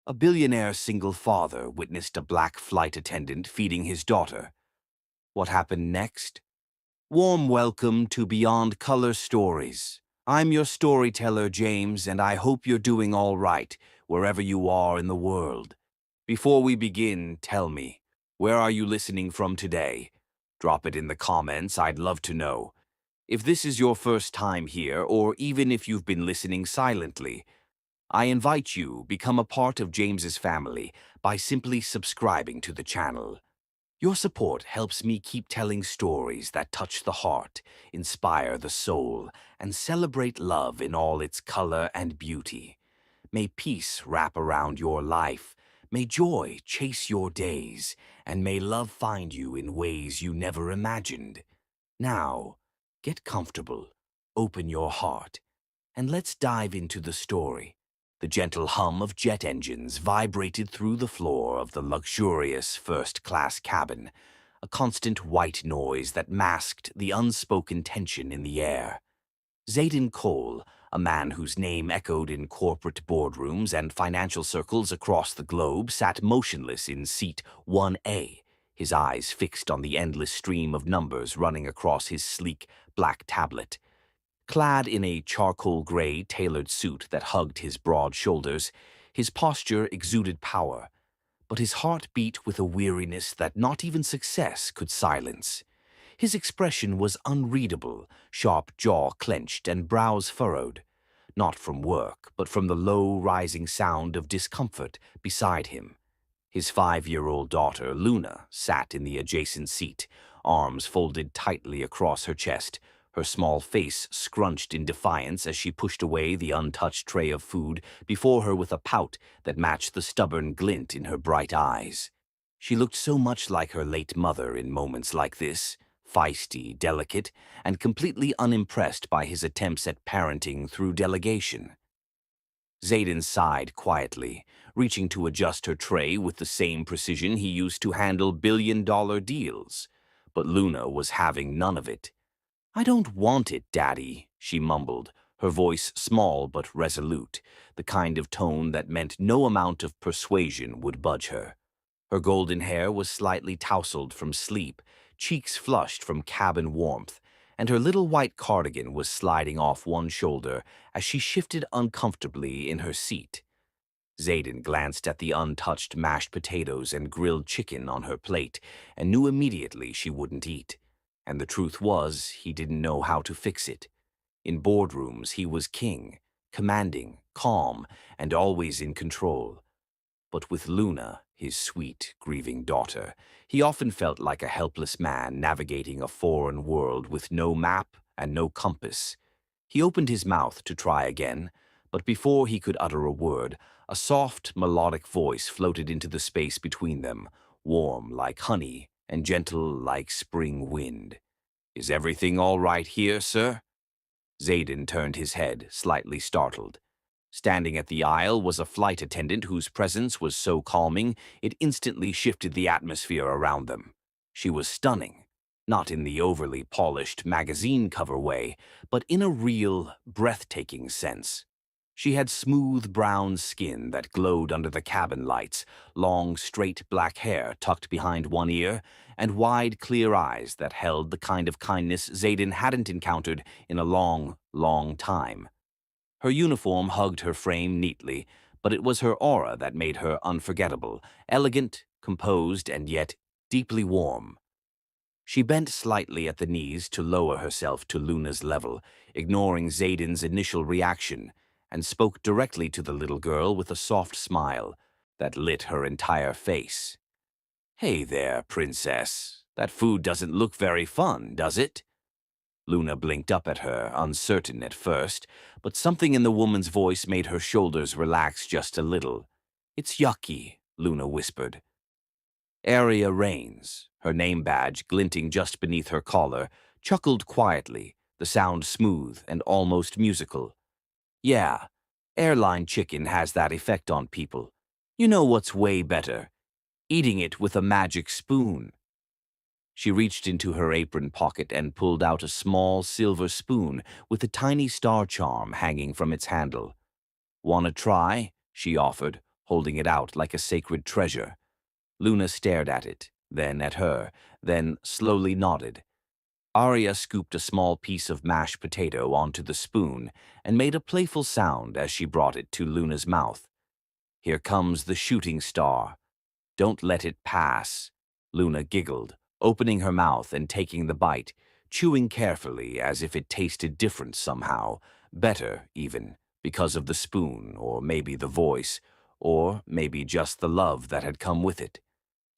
A billionaire single father witnessed a black flight attendant feeding his daughter. What happened next? Warm welcome to Beyond Color Stories. I'm your storyteller, James, and I hope you're doing all right, wherever you are in the world. Before we begin, tell me, where are you listening from today? Drop it in the comments, I'd love to know. If this is your first time here, or even if you've been listening silently, I invite you become a part of James's family by simply subscribing to the channel. Your support helps me keep telling stories that touch the heart, inspire the soul, and celebrate love in all its color and beauty. May peace wrap around your life, may joy chase your days, and may love find you in ways you never imagined. Now, get comfortable, open your heart, and let's dive into the story. The gentle hum of jet engines vibrated through the floor of the luxurious first-class cabin, a constant white noise that masked the unspoken tension in the air. Zayden Cole, a man whose name echoed in corporate boardrooms and financial circles across the globe, sat motionless in seat 1A, his eyes fixed on the endless stream of numbers running across his sleek black tablet. Clad in a charcoal-gray tailored suit that hugged his broad shoulders, his posture exuded power, but his heart beat with a weariness that not even success could silence. His expression was unreadable, sharp jaw clenched and brows furrowed, not from work, but from the low, rising sound of discomfort beside him. His 5-year-old daughter, Luna, sat in the adjacent seat, arms folded tightly across her chest, her small face scrunched in defiance as she pushed away the untouched tray of food before her with a pout that matched the stubborn glint in her bright eyes. She looked so much like her late mother in moments like this, feisty, delicate, and completely unimpressed by his attempts at parenting through delegation. Zayden sighed quietly, reaching to adjust her tray with the same precision he used to handle billion-dollar deals. But Luna was having none of it. "I don't want it, Daddy," she mumbled, her voice small but resolute, the kind of tone that meant no amount of persuasion would budge her. Her golden hair was slightly tousled from sleep, cheeks flushed from cabin warmth, and her little white cardigan was sliding off one shoulder as she shifted uncomfortably in her seat. Zayden glanced at the untouched mashed potatoes and grilled chicken on her plate and knew immediately she wouldn't eat. And the truth was, he didn't know how to fix it. In boardrooms, he was king, commanding, calm, and always in control. But with Luna, his sweet, grieving daughter, he often felt like a helpless man navigating a foreign world with no map and no compass. He opened his mouth to try again, but before he could utter a word, a soft, melodic voice floated into the space between them, warm like honey and gentle like spring wind. "Is everything all right here, sir?" Zayden turned his head, slightly startled. Standing at the aisle was a flight attendant whose presence was so calming it instantly shifted the atmosphere around them. She was stunning, not in the overly polished magazine cover way, but in a real, breathtaking sense. She had smooth brown skin that glowed under the cabin lights, long, straight black hair tucked behind one ear, and wide, clear eyes that held the kind of kindness Zayden hadn't encountered in a long, long time. Her uniform hugged her frame neatly, but it was her aura that made her unforgettable, elegant, composed, and yet deeply warm. She bent slightly at the knees to lower herself to Luna's level, ignoring Zayden's initial reaction, and spoke directly to the little girl with a soft smile that lit her entire face. "Hey there, princess. That food doesn't look very fun, does it?" Luna blinked up at her, uncertain at first, but something in the woman's voice made her shoulders relax just a little. "It's yucky," Luna whispered. Area Rains, her name badge glinting just beneath her collar, chuckled quietly, the sound smooth and almost musical. "Yeah, airline chicken has that effect on people. You know what's way better? Eating it with a magic spoon." She reached into her apron pocket and pulled out a small silver spoon with a tiny star charm hanging from its handle. "Want to try?" she offered, holding it out like a sacred treasure. Luna stared at it, then at her, then slowly nodded. Arya scooped a small piece of mashed potato onto the spoon and made a playful sound as she brought it to Luna's mouth. "Here comes the shooting star. Don't let it pass." Luna giggled, opening her mouth and taking the bite, chewing carefully as if it tasted different somehow, better even, because of the spoon, or maybe the voice, or maybe just the love that had come with it.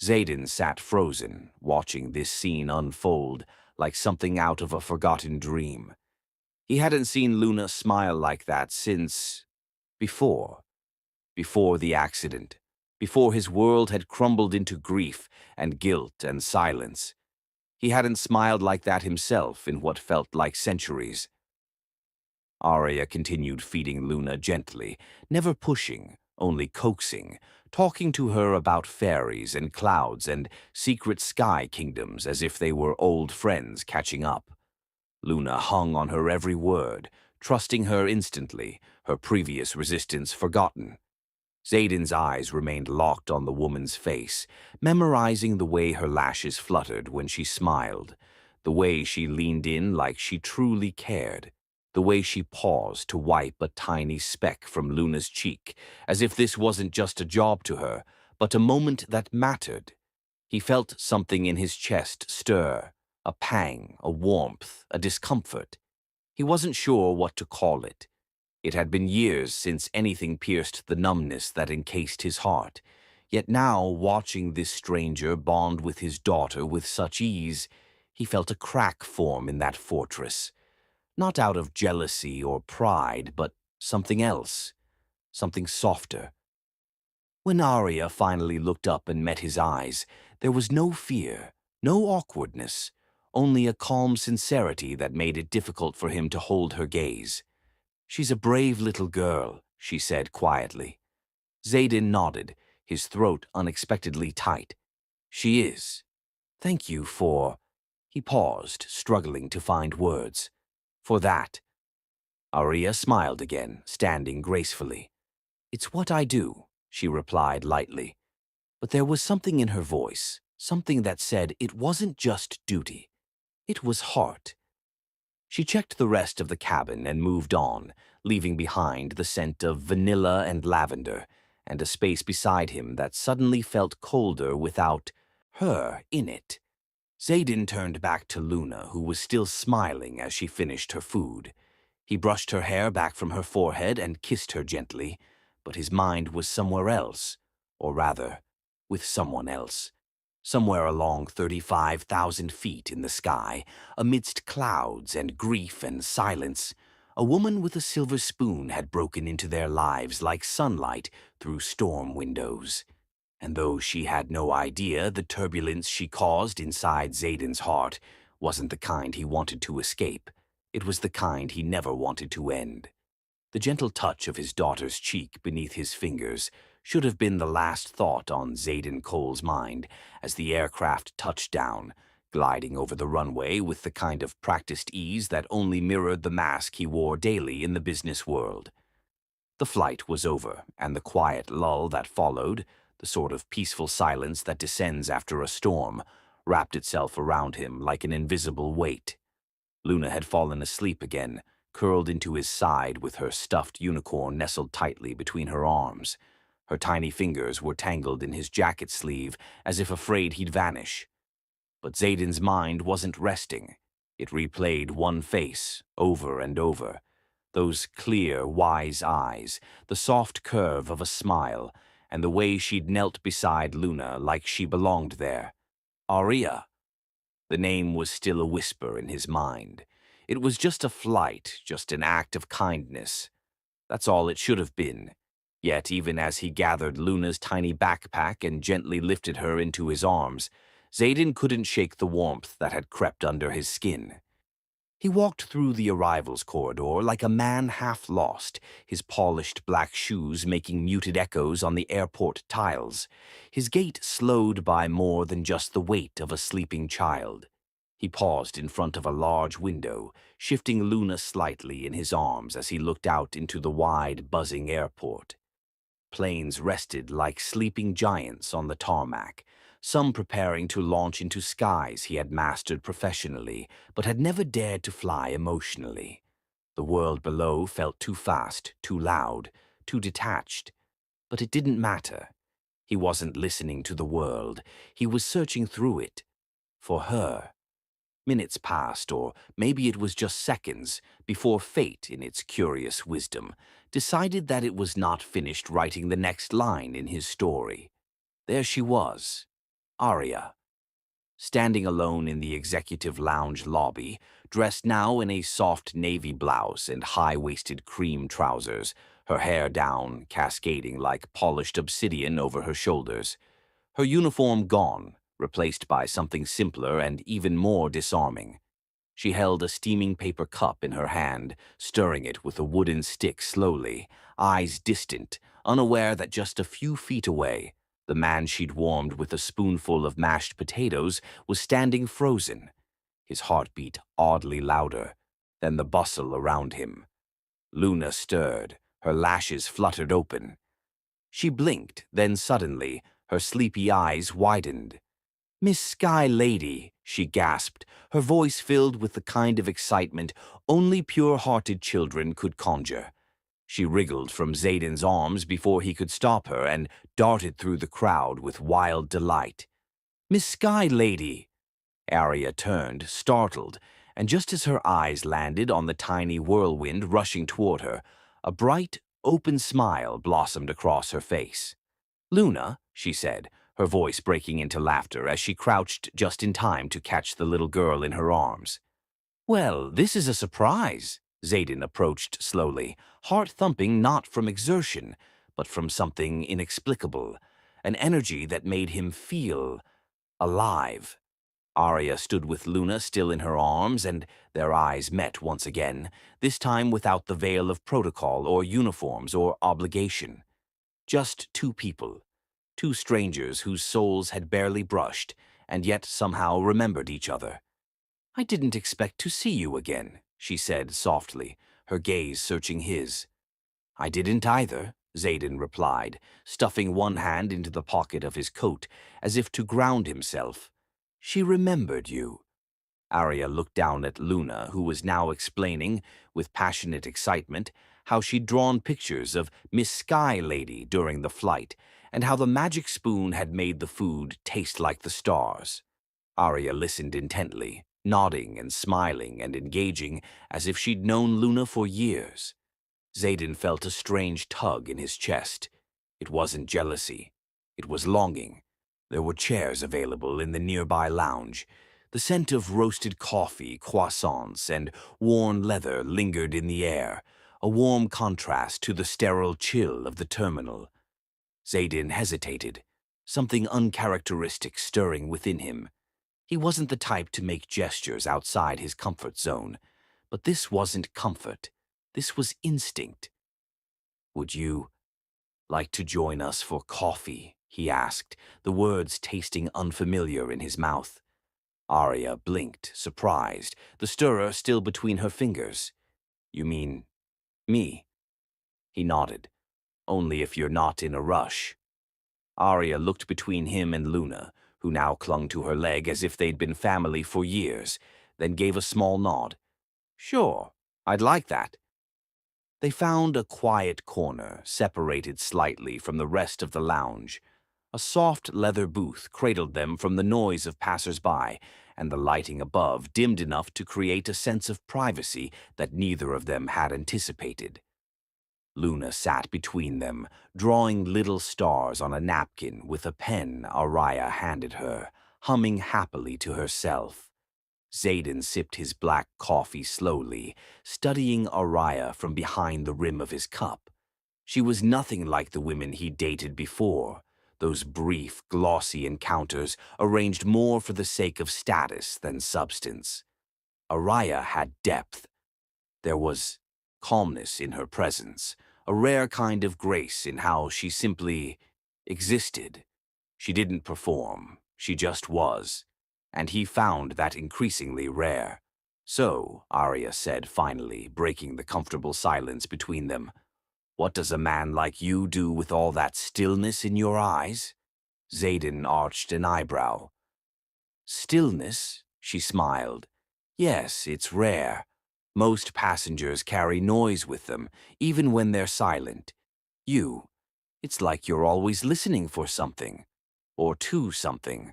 Xaden sat frozen, watching this scene unfold like something out of a forgotten dream. He hadn't seen Luna smile like that since before. Before the accident, before his world had crumbled into grief and guilt and silence. He hadn't smiled like that himself in what felt like centuries. Arya continued feeding Luna gently, never pushing, only coaxing, talking to her about fairies and clouds and secret sky kingdoms as if they were old friends catching up. Luna hung on her every word, trusting her instantly, her previous resistance forgotten. Xaden's eyes remained locked on the woman's face, memorizing the way her lashes fluttered when she smiled, the way she leaned in like she truly cared, the way she paused to wipe a tiny speck from Luna's cheek, as if this wasn't just a job to her, but a moment that mattered. He felt something in his chest stir, a pang, a warmth, a discomfort. He wasn't sure what to call it. It had been years since anything pierced the numbness that encased his heart. Yet now, watching this stranger bond with his daughter with such ease, he felt a crack form in that fortress. Not out of jealousy or pride, but something else, something softer. When Arya finally looked up and met his eyes, there was no fear, no awkwardness, only a calm sincerity that made it difficult for him to hold her gaze. "She's a brave little girl," she said quietly. Xaden nodded, his throat unexpectedly tight. "She is. Thank you for—" He paused, struggling to find words. "For that." Arya smiled again, standing gracefully. "It's what I do," she replied lightly. But there was something in her voice, something that said it wasn't just duty. It was heart. She checked the rest of the cabin and moved on, leaving behind the scent of vanilla and lavender, and a space beside him that suddenly felt colder without her in it. Xaden turned back to Luna, who was still smiling as she finished her food. He brushed her hair back from her forehead and kissed her gently, but his mind was somewhere else, or rather, with someone else. Somewhere along 35,000 feet in the sky, amidst clouds and grief and silence, a woman with a silver spoon had broken into their lives like sunlight through storm windows. And though she had no idea the turbulence she caused inside Xaden's heart wasn't the kind he wanted to escape, it was the kind he never wanted to end. The gentle touch of his daughter's cheek beneath his fingers should have been the last thought on Xaden Cole's mind as the aircraft touched down, gliding over the runway with the kind of practiced ease that only mirrored the mask he wore daily in the business world. The flight was over, and the quiet lull that followed, the sort of peaceful silence that descends after a storm, wrapped itself around him like an invisible weight. Luna had fallen asleep again, curled into his side with her stuffed unicorn nestled tightly between her arms. Her tiny fingers were tangled in his jacket sleeve as if afraid he'd vanish. But Xaden's mind wasn't resting. It replayed one face over and over. Those clear, wise eyes, the soft curve of a smile, and the way she'd knelt beside Luna like she belonged there. Arya. The name was still a whisper in his mind. It was just a flight, just an act of kindness. That's all it should have been. Yet even as he gathered Luna's tiny backpack and gently lifted her into his arms, Xaden couldn't shake the warmth that had crept under his skin. He walked through the arrivals corridor like a man half lost, his polished black shoes making muted echoes on the airport tiles. His gait slowed by more than just the weight of a sleeping child. He paused in front of a large window, shifting Luna slightly in his arms as he looked out into the wide, buzzing airport. Planes rested like sleeping giants on the tarmac, some preparing to launch into skies he had mastered professionally, but had never dared to fly emotionally. The world below felt too fast, too loud, too detached. But it didn't matter. He wasn't listening to the world. He was searching through it. For her. Minutes passed, or maybe it was just seconds, before fate, in its curious wisdom, decided that it was not finished writing the next line in his story. There she was, Arya, standing alone in the executive lounge lobby, dressed now in a soft navy blouse and high-waisted cream trousers, her hair down, cascading like polished obsidian over her shoulders. Her uniform gone, replaced by something simpler and even more disarming. She held a steaming paper cup in her hand, stirring it with a wooden stick slowly, eyes distant, unaware that just a few feet away, the man she'd warmed with a spoonful of mashed potatoes was standing frozen, his heartbeat oddly louder than the bustle around him. Luna stirred, her lashes fluttered open. She blinked, then suddenly, her sleepy eyes widened. "Miss Sky Lady," she gasped, her voice filled with the kind of excitement only pure-hearted children could conjure. She wriggled from Xaden's arms before he could stop her and darted through the crowd with wild delight. "Miss Sky Lady!" Arya turned, startled, and just as her eyes landed on the tiny whirlwind rushing toward her, a bright, open smile blossomed across her face. "Luna," she said, her voice breaking into laughter as she crouched just in time to catch the little girl in her arms. "Well, this is a surprise." Xaden approached slowly, heart thumping not from exertion, but from something inexplicable, an energy that made him feel alive. Arya stood with Luna still in her arms, and their eyes met once again, this time without the veil of protocol or uniforms or obligation. Just two people, two strangers whose souls had barely brushed, and yet somehow remembered each other. "I didn't expect to see you again," she said softly, her gaze searching his. "I didn't either," Xaden replied, stuffing one hand into the pocket of his coat, as if to ground himself. "She remembered you." Arya looked down at Luna, who was now explaining, with passionate excitement, how she'd drawn pictures of Miss Sky Lady during the flight, and how the magic spoon had made the food taste like the stars. Arya listened intently, nodding and smiling and engaging as if she'd known Luna for years. Xaden felt a strange tug in his chest. It wasn't jealousy. It was longing. There were chairs available in the nearby lounge. The scent of roasted coffee, croissants, and worn leather lingered in the air, a warm contrast to the sterile chill of the terminal. Xaden hesitated, something uncharacteristic stirring within him. He wasn't the type to make gestures outside his comfort zone, but this wasn't comfort. This was instinct. "Would you like to join us for coffee?" he asked, the words tasting unfamiliar in his mouth. Arya blinked, surprised, the stirrer still between her fingers. "You mean me?" He nodded. "Only if you're not in a rush." Arya looked between him and Luna, who now clung to her leg as if they'd been family for years, then gave a small nod. "Sure, I'd like that." They found a quiet corner, separated slightly from the rest of the lounge. A soft leather booth cradled them from the noise of passers-by, and the lighting above dimmed enough to create a sense of privacy that neither of them had anticipated. Luna sat between them, drawing little stars on a napkin with a pen Arya handed her, humming happily to herself. Xaden sipped his black coffee slowly, studying Arya from behind the rim of his cup. She was nothing like the women he'd dated before, those brief, glossy encounters arranged more for the sake of status than substance. Arya had depth. There was calmness in her presence, a rare kind of grace in how she simply existed. She didn't perform, she just was, and he found that increasingly rare. "So," Arya said finally, breaking the comfortable silence between them, What does a man like you do with all that stillness in your eyes? Zayden arched an eyebrow. Stillness? She smiled. Yes, it's rare. Most passengers carry noise with them, even when they're silent. It's like you're always listening for something, or to something.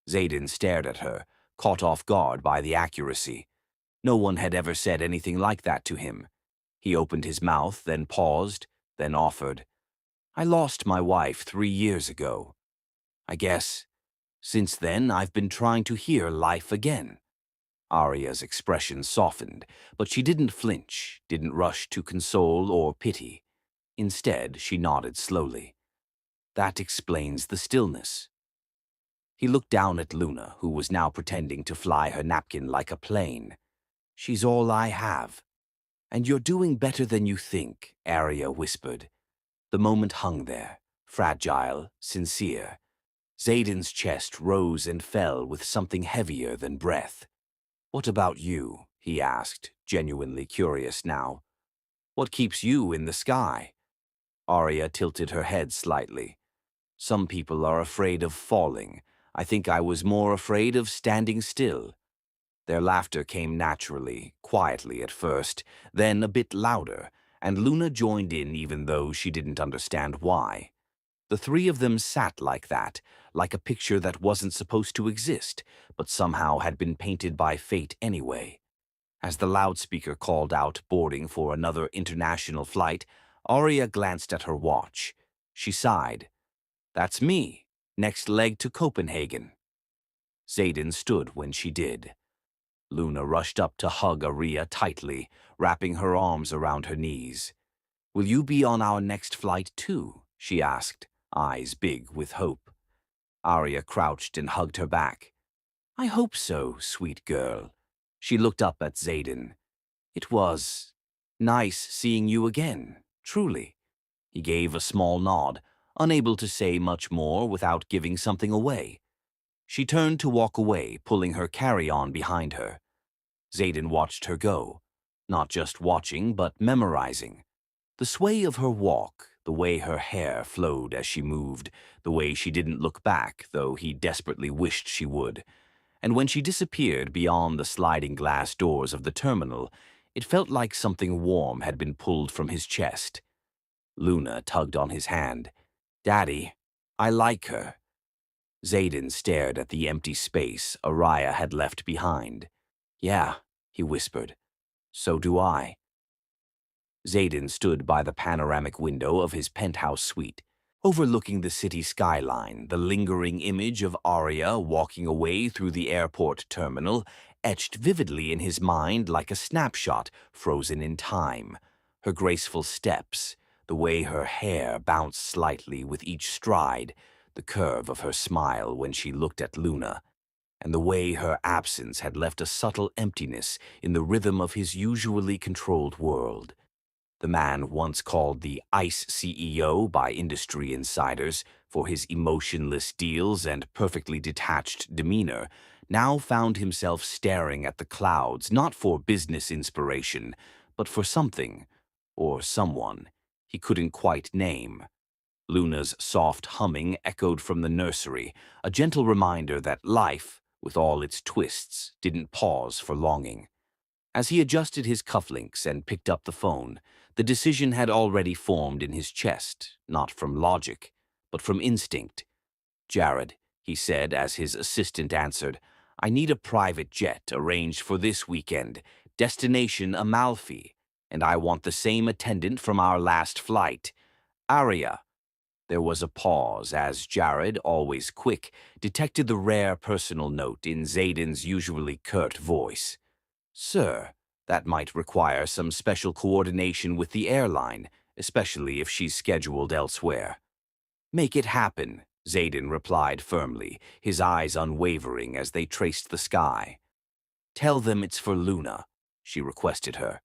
Zayden stared at her, caught off guard by the accuracy. No one had ever said anything like that to him. He opened his mouth, then paused, then offered. I lost my wife 3 years ago. I guess, since then, I've been trying to hear life again. Arya's expression softened, but she didn't flinch, didn't rush to console or pity. Instead, she nodded slowly. That explains the stillness. He looked down at Luna, who was now pretending to fly her napkin like a plane. She's all I have. And you're doing better than you think, Arya whispered. The moment hung there, fragile, sincere. Zayden's chest rose and fell with something heavier than breath. What about you? He asked, genuinely curious now. What keeps you in the sky? Arya tilted her head slightly. Some people are afraid of falling. I think I was more afraid of standing still. Their laughter came naturally, quietly at first, then a bit louder, and Luna joined in even though she didn't understand why. The three of them sat like that, like a picture that wasn't supposed to exist, but somehow had been painted by fate anyway. As the loudspeaker called out boarding for another international flight, Arya glanced at her watch. She sighed. That's me. Next leg to Copenhagen. Zayden stood when she did. Luna rushed up to hug Arya tightly, wrapping her arms around her knees. Will you be on our next flight too? She asked, eyes big with hope. Arya crouched and hugged her back. I hope so, sweet girl. She looked up at Zayden. It was nice seeing you again, truly. He gave a small nod, unable to say much more without giving something away. She turned to walk away, pulling her carry-on behind her. Zayden watched her go, not just watching, but memorizing. The sway of her walk, the way her hair flowed as she moved, the way she didn't look back, though he desperately wished she would. And when she disappeared beyond the sliding glass doors of the terminal, it felt like something warm had been pulled from his chest. Luna tugged on his hand. Daddy, I like her. Zayden stared at the empty space Arya had left behind. Yeah, he whispered. So do I. Zayden stood by the panoramic window of his penthouse suite, overlooking the city skyline. The lingering image of Arya walking away through the airport terminal etched vividly in his mind like a snapshot frozen in time. Her graceful steps, the way her hair bounced slightly with each stride, the curve of her smile when she looked at Luna, and the way her absence had left a subtle emptiness in the rhythm of his usually controlled world. The man once called the ICE CEO by industry insiders for his emotionless deals and perfectly detached demeanor now found himself staring at the clouds not for business inspiration, but for something, or someone, he couldn't quite name. Luna's soft humming echoed from the nursery, a gentle reminder that life, with all its twists, didn't pause for longing. As he adjusted his cufflinks and picked up the phone, the decision had already formed in his chest, not from logic, but from instinct. Jared, he said as his assistant answered, I need a private jet arranged for this weekend, destination Amalfi, and I want the same attendant from our last flight. Arya. There was a pause as Jared, always quick, detected the rare personal note in Zayden's usually curt voice. Sir, that might require some special coordination with the airline, especially if she's scheduled elsewhere. Make it happen, Zayden replied firmly, his eyes unwavering as they traced the sky. Tell them it's for Luna, she requested her.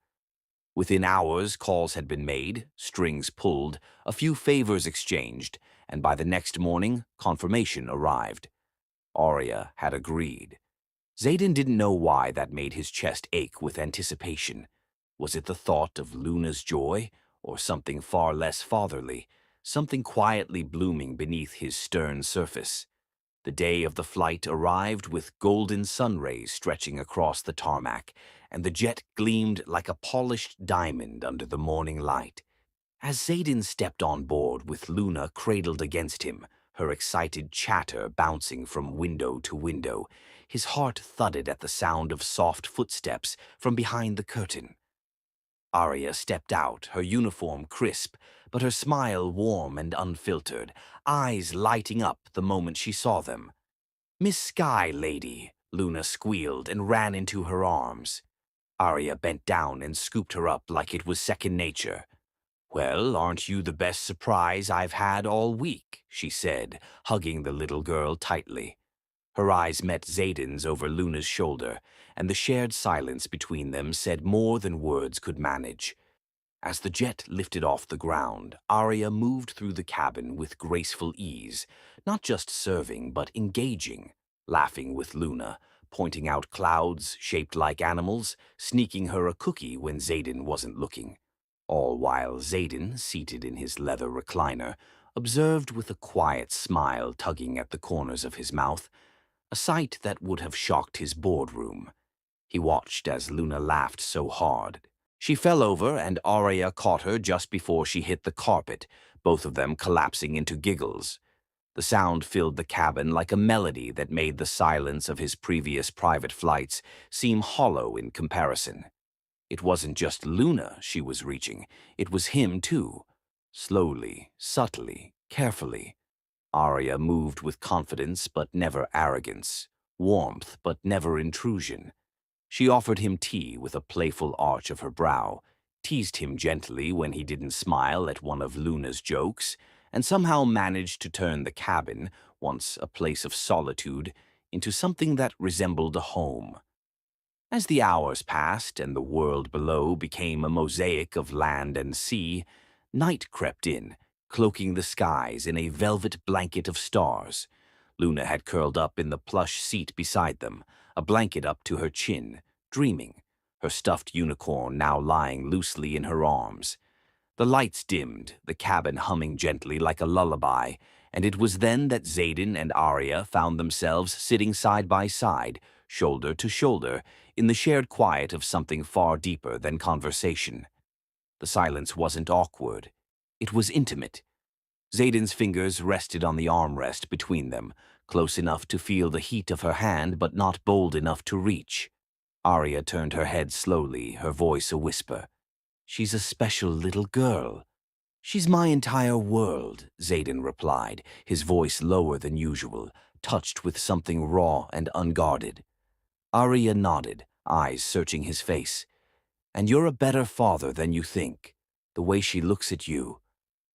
Within hours, calls had been made, strings pulled, a few favors exchanged, and by the next morning, confirmation arrived. Arya had agreed. Zayden didn't know why that made his chest ache with anticipation. Was it the thought of Luna's joy, or something far less fatherly, something quietly blooming beneath his stern surface. The day of the flight arrived with golden sun rays stretching across the tarmac, and the jet gleamed like a polished diamond under the morning light. As Zayden stepped on board with Luna cradled against him, her excited chatter bouncing from window to window, his heart thudded at the sound of soft footsteps from behind the curtain. Arya stepped out, her uniform crisp, but her smile warm and unfiltered, eyes lighting up the moment she saw them. "Miss Sky, lady," Luna squealed and ran into her arms. Arya bent down and scooped her up like it was second nature. "Well, aren't you the best surprise I've had all week?" she said, hugging the little girl tightly. Her eyes met Zayden's over Luna's shoulder, and the shared silence between them said more than words could manage. As the jet lifted off the ground, Arya moved through the cabin with graceful ease, not just serving but engaging, laughing with Luna, pointing out clouds shaped like animals, sneaking her a cookie when Zayden wasn't looking. All while Zayden, seated in his leather recliner, observed with a quiet smile tugging at the corners of his mouth, a sight that would have shocked his boardroom. He watched as Luna laughed so hard. She fell over and Arya caught her just before she hit the carpet, both of them collapsing into giggles. The sound filled the cabin like a melody that made the silence of his previous private flights seem hollow in comparison. It wasn't just Luna she was reaching, it was him too. Slowly, subtly, carefully. Arya moved with confidence but never arrogance, warmth but never intrusion. She offered him tea with a playful arch of her brow, teased him gently when he didn't smile at one of Luna's jokes, and somehow managed to turn the cabin, once a place of solitude, into something that resembled a home. As the hours passed and the world below became a mosaic of land and sea, night crept in, cloaking the skies in a velvet blanket of stars. Luna had curled up in the plush seat beside them, a blanket up to her chin, dreaming, her stuffed unicorn now lying loosely in her arms. The lights dimmed, the cabin humming gently like a lullaby, and it was then that Zayden and Arya found themselves sitting side by side, shoulder to shoulder, in the shared quiet of something far deeper than conversation. The silence wasn't awkward. It was intimate. Zayden's fingers rested on the armrest between them, close enough to feel the heat of her hand but not bold enough to reach. Arya turned her head slowly, her voice a whisper. "She's a special little girl." "She's my entire world," Zayden replied, his voice lower than usual, touched with something raw and unguarded. Arya nodded, eyes searching his face. "And you're a better father than you think. The way she looks at you.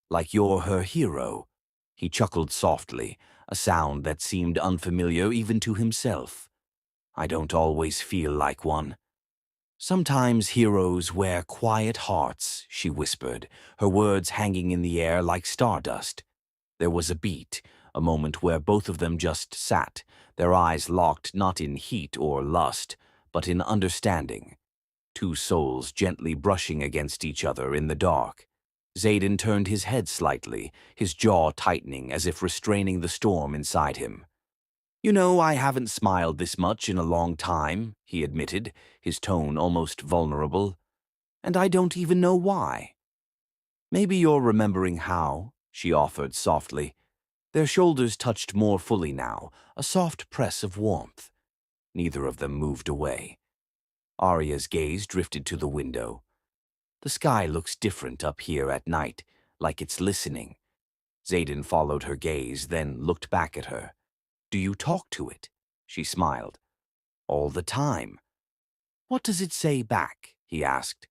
Like you're her hero." He chuckled softly, a sound that seemed unfamiliar even to himself. "I don't always feel like one." "Sometimes heroes wear quiet hearts," she whispered, her words hanging in the air like stardust. There was a beat, a moment where both of them just sat, their eyes locked not in heat or lust, but in understanding. Two souls gently brushing against each other in the dark. Zayden turned his head slightly, his jaw tightening as if restraining the storm inside him. "You know, I haven't smiled this much in a long time," he admitted, his tone almost vulnerable. "And I don't even know why." "Maybe you're remembering how," she offered softly. Their shoulders touched more fully now, a soft press of warmth. Neither of them moved away. Arya's gaze drifted to the window. "The sky looks different up here at night, like it's listening." Zayden followed her gaze, then looked back at her. "Do you talk to it?" She smiled. "All the time." "What does it say back?" he asked.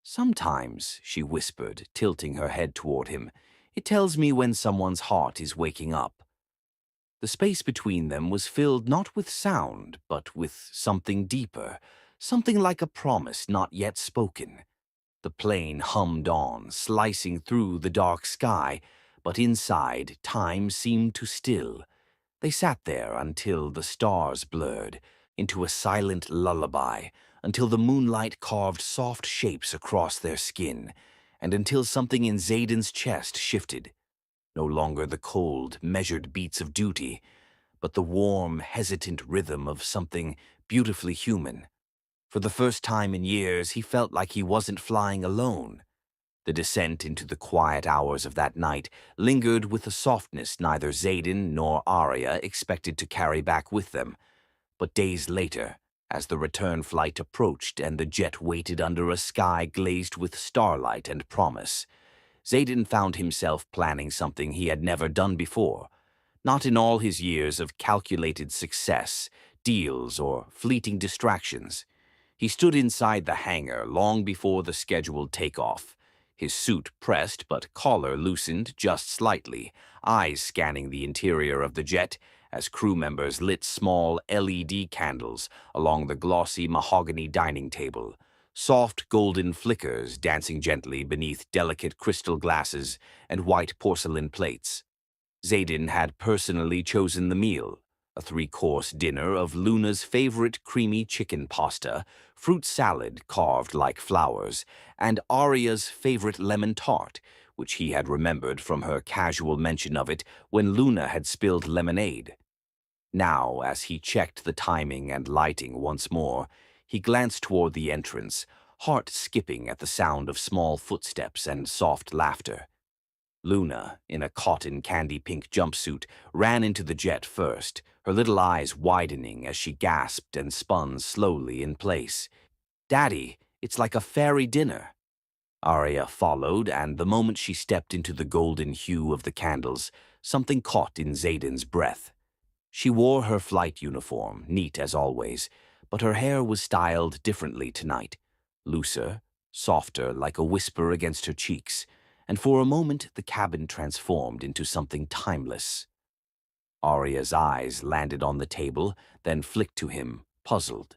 "Sometimes," she whispered, tilting her head toward him, "it tells me when someone's heart is waking up." The space between them was filled not with sound, but with something deeper, something like a promise not yet spoken. The plane hummed on, slicing through the dark sky, but inside time seemed to still. They sat there until the stars blurred, into a silent lullaby, until the moonlight carved soft shapes across their skin, and until something in Zayden's chest shifted. No longer the cold, measured beats of duty, but the warm, hesitant rhythm of something beautifully human. For the first time in years, he felt like he wasn't flying alone. The descent into the quiet hours of that night lingered with a softness neither Zayden nor Arya expected to carry back with them. But days later, as the return flight approached and the jet waited under a sky glazed with starlight and promise, Zayden found himself planning something he had never done before. Not in all his years of calculated success, deals, or fleeting distractions. He stood inside the hangar long before the scheduled takeoff, his suit pressed but collar loosened just slightly, eyes scanning the interior of the jet as crew members lit small LED candles along the glossy mahogany dining table, soft golden flickers dancing gently beneath delicate crystal glasses and white porcelain plates. Zayden had personally chosen the meal, a three-course dinner of Luna's favorite creamy chicken pasta, fruit salad carved like flowers, and Arya's favorite lemon tart, which he had remembered from her casual mention of it when Luna had spilled lemonade. Now, as he checked the timing and lighting once more, he glanced toward the entrance, heart skipping at the sound of small footsteps and soft laughter. Luna, in a cotton candy-pink jumpsuit, ran into the jet first, her little eyes widening as she gasped and spun slowly in place. "Daddy, it's like a fairy dinner." Arya followed, and the moment she stepped into the golden hue of the candles, something caught in Zayden's breath. She wore her flight uniform, neat as always, but her hair was styled differently tonight, looser, softer, like a whisper against her cheeks, and for a moment the cabin transformed into something timeless. Arya's eyes landed on the table, then flicked to him, puzzled.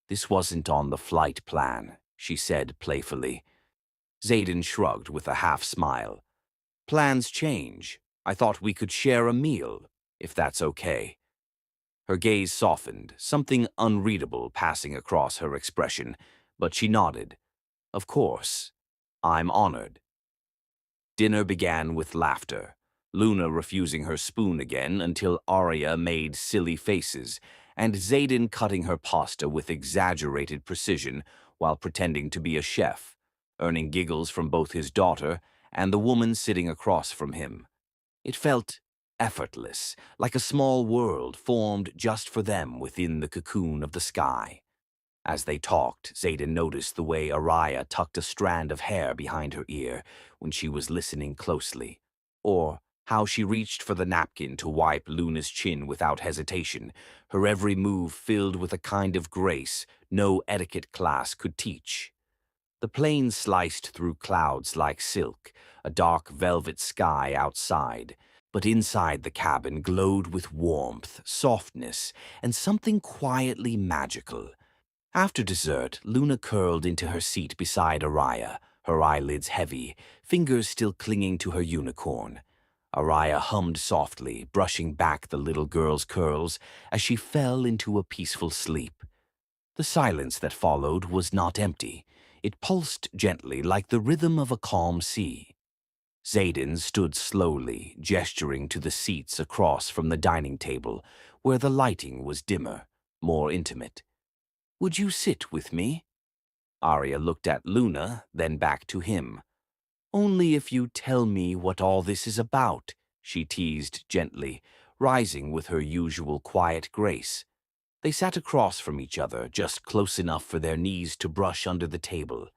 "This wasn't on the flight plan," she said playfully. Zayden shrugged with a half-smile. "Plans change. I thought we could share a meal, if that's okay." Her gaze softened, something unreadable passing across her expression, but she nodded. "Of course. I'm honored." Dinner began with laughter, Luna refusing her spoon again until Arya made silly faces, and Zayden cutting her pasta with exaggerated precision while pretending to be a chef, earning giggles from both his daughter and the woman sitting across from him. It felt effortless, like a small world formed just for them within the cocoon of the sky. As they talked, Zayden noticed the way Arya tucked a strand of hair behind her ear when she was listening closely, or how she reached for the napkin to wipe Luna's chin without hesitation, her every move filled with a kind of grace no etiquette class could teach. The plane sliced through clouds like silk, a dark velvet sky outside, but inside the cabin glowed with warmth, softness, and something quietly magical. After dessert, Luna curled into her seat beside Arya, her eyelids heavy, fingers still clinging to her unicorn. Arya hummed softly, brushing back the little girl's curls as she fell into a peaceful sleep. The silence that followed was not empty. It pulsed gently like the rhythm of a calm sea. Zayden stood slowly, gesturing to the seats across from the dining table, where the lighting was dimmer, more intimate. "Would you sit with me?" Arya looked at Luna, then back to him. "Only if you tell me what all this is about," she teased gently, rising with her usual quiet grace. They sat across from each other, just close enough for their knees to brush under the table.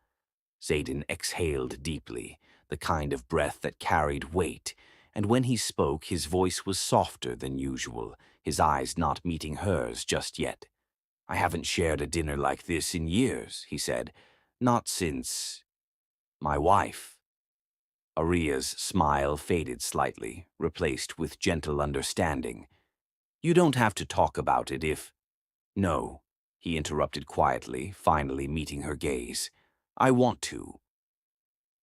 Zayden exhaled deeply, the kind of breath that carried weight, and when he spoke, his voice was softer than usual, his eyes not meeting hers just yet. "I haven't shared a dinner like this in years," he said. "Not since my wife." Arya's smile faded slightly, replaced with gentle understanding. "You don't have to talk about it if—" "No," he interrupted quietly, finally meeting her gaze. "I want to."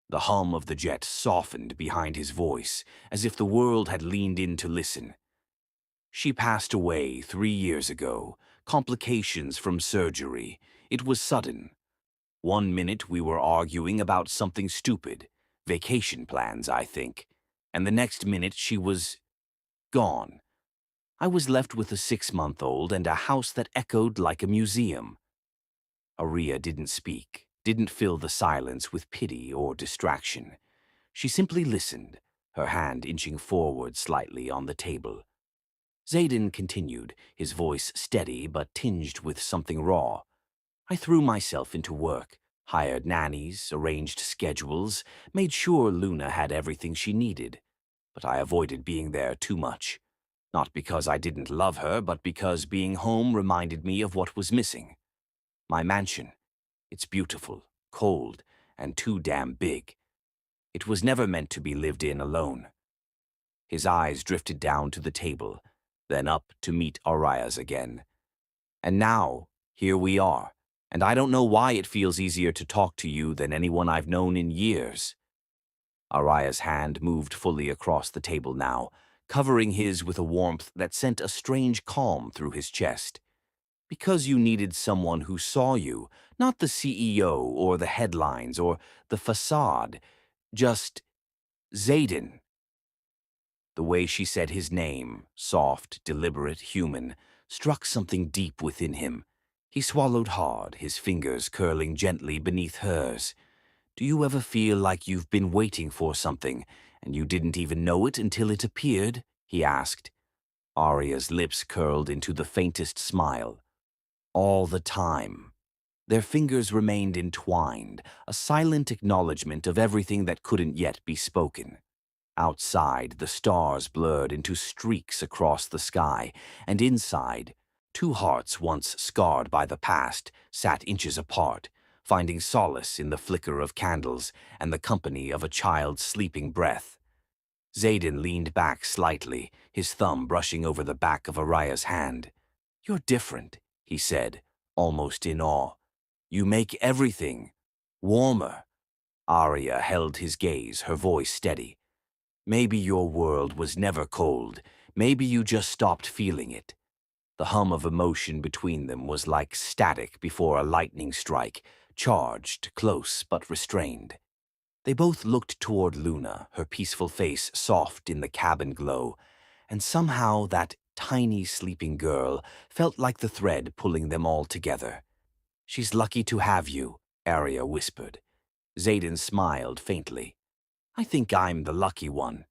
The hum of the jet softened behind his voice, as if the world had leaned in to listen. "She passed away 3 years ago. Complications from surgery. It was sudden. One minute we were arguing about something stupid. Vacation plans, I think. And the next minute she was gone. I was left with a 6-month-old and a house that echoed like a museum. Aria didn't speak, didn't fill the silence with pity or distraction. She simply listened, her hand inching forward slightly on the table. Zayden continued, his voice steady but tinged with something raw. I threw myself into work, hired nannies, arranged schedules, made sure Luna had everything she needed. But I avoided being there too much. Not because I didn't love her, but because being home reminded me of what was missing. My mansion. It's beautiful, cold, and too damn big. It was never meant to be lived in alone. His eyes drifted down to the table, then up to meet Aria's again. And now, here we are, and I don't know why it feels easier to talk to you than anyone I've known in years. Aria's hand moved fully across the table now, covering his with a warmth that sent a strange calm through his chest. Because you needed someone who saw you, not the CEO or the headlines or the facade, just Zayden. The way she said his name, soft, deliberate, human, struck something deep within him. He swallowed hard, his fingers curling gently beneath hers. Do you ever feel like you've been waiting for something, and you didn't even know it until it appeared? He asked. Aria's lips curled into the faintest smile. All the time. Their fingers remained entwined, a silent acknowledgement of everything that couldn't yet be spoken. Outside, the stars blurred into streaks across the sky, and inside, two hearts once scarred by the past sat inches apart, finding solace in the flicker of candles and the company of a child's sleeping breath. Zayden leaned back slightly, his thumb brushing over the back of Aria's hand. "You're different," he said, almost in awe. "You make everything warmer." Aria held his gaze, her voice steady. "Maybe your world was never cold. Maybe you just stopped feeling it." The hum of emotion between them was like static before a lightning strike, charged, close but restrained. They both looked toward Luna, her peaceful face soft in the cabin glow, and somehow that tiny sleeping girl felt like the thread pulling them all together. "She's lucky to have you," Aria whispered. Zayden smiled faintly. "I think I'm the lucky one."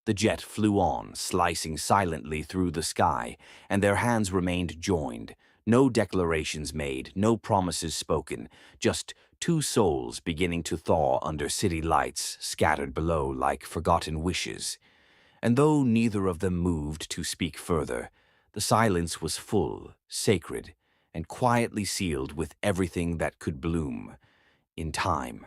The jet flew on, slicing silently through the sky, and their hands remained joined. No declarations made, no promises spoken, just two souls beginning to thaw under city lights scattered below like forgotten wishes. And though neither of them moved to speak further, the silence was full, sacred, and quietly sealed with everything that could bloom in time.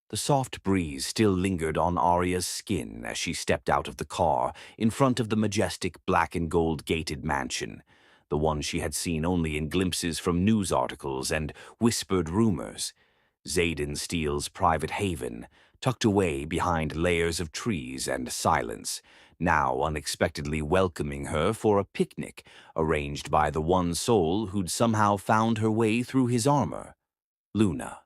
The soft breeze still lingered on Aria's skin as she stepped out of the car in front of the majestic black and gold gated mansion, the one she had seen only in glimpses from news articles and whispered rumors. Zayden Steele's private haven, tucked away behind layers of trees and silence, now unexpectedly welcoming her for a picnic arranged by the one soul who'd somehow found her way through his armor, Luna.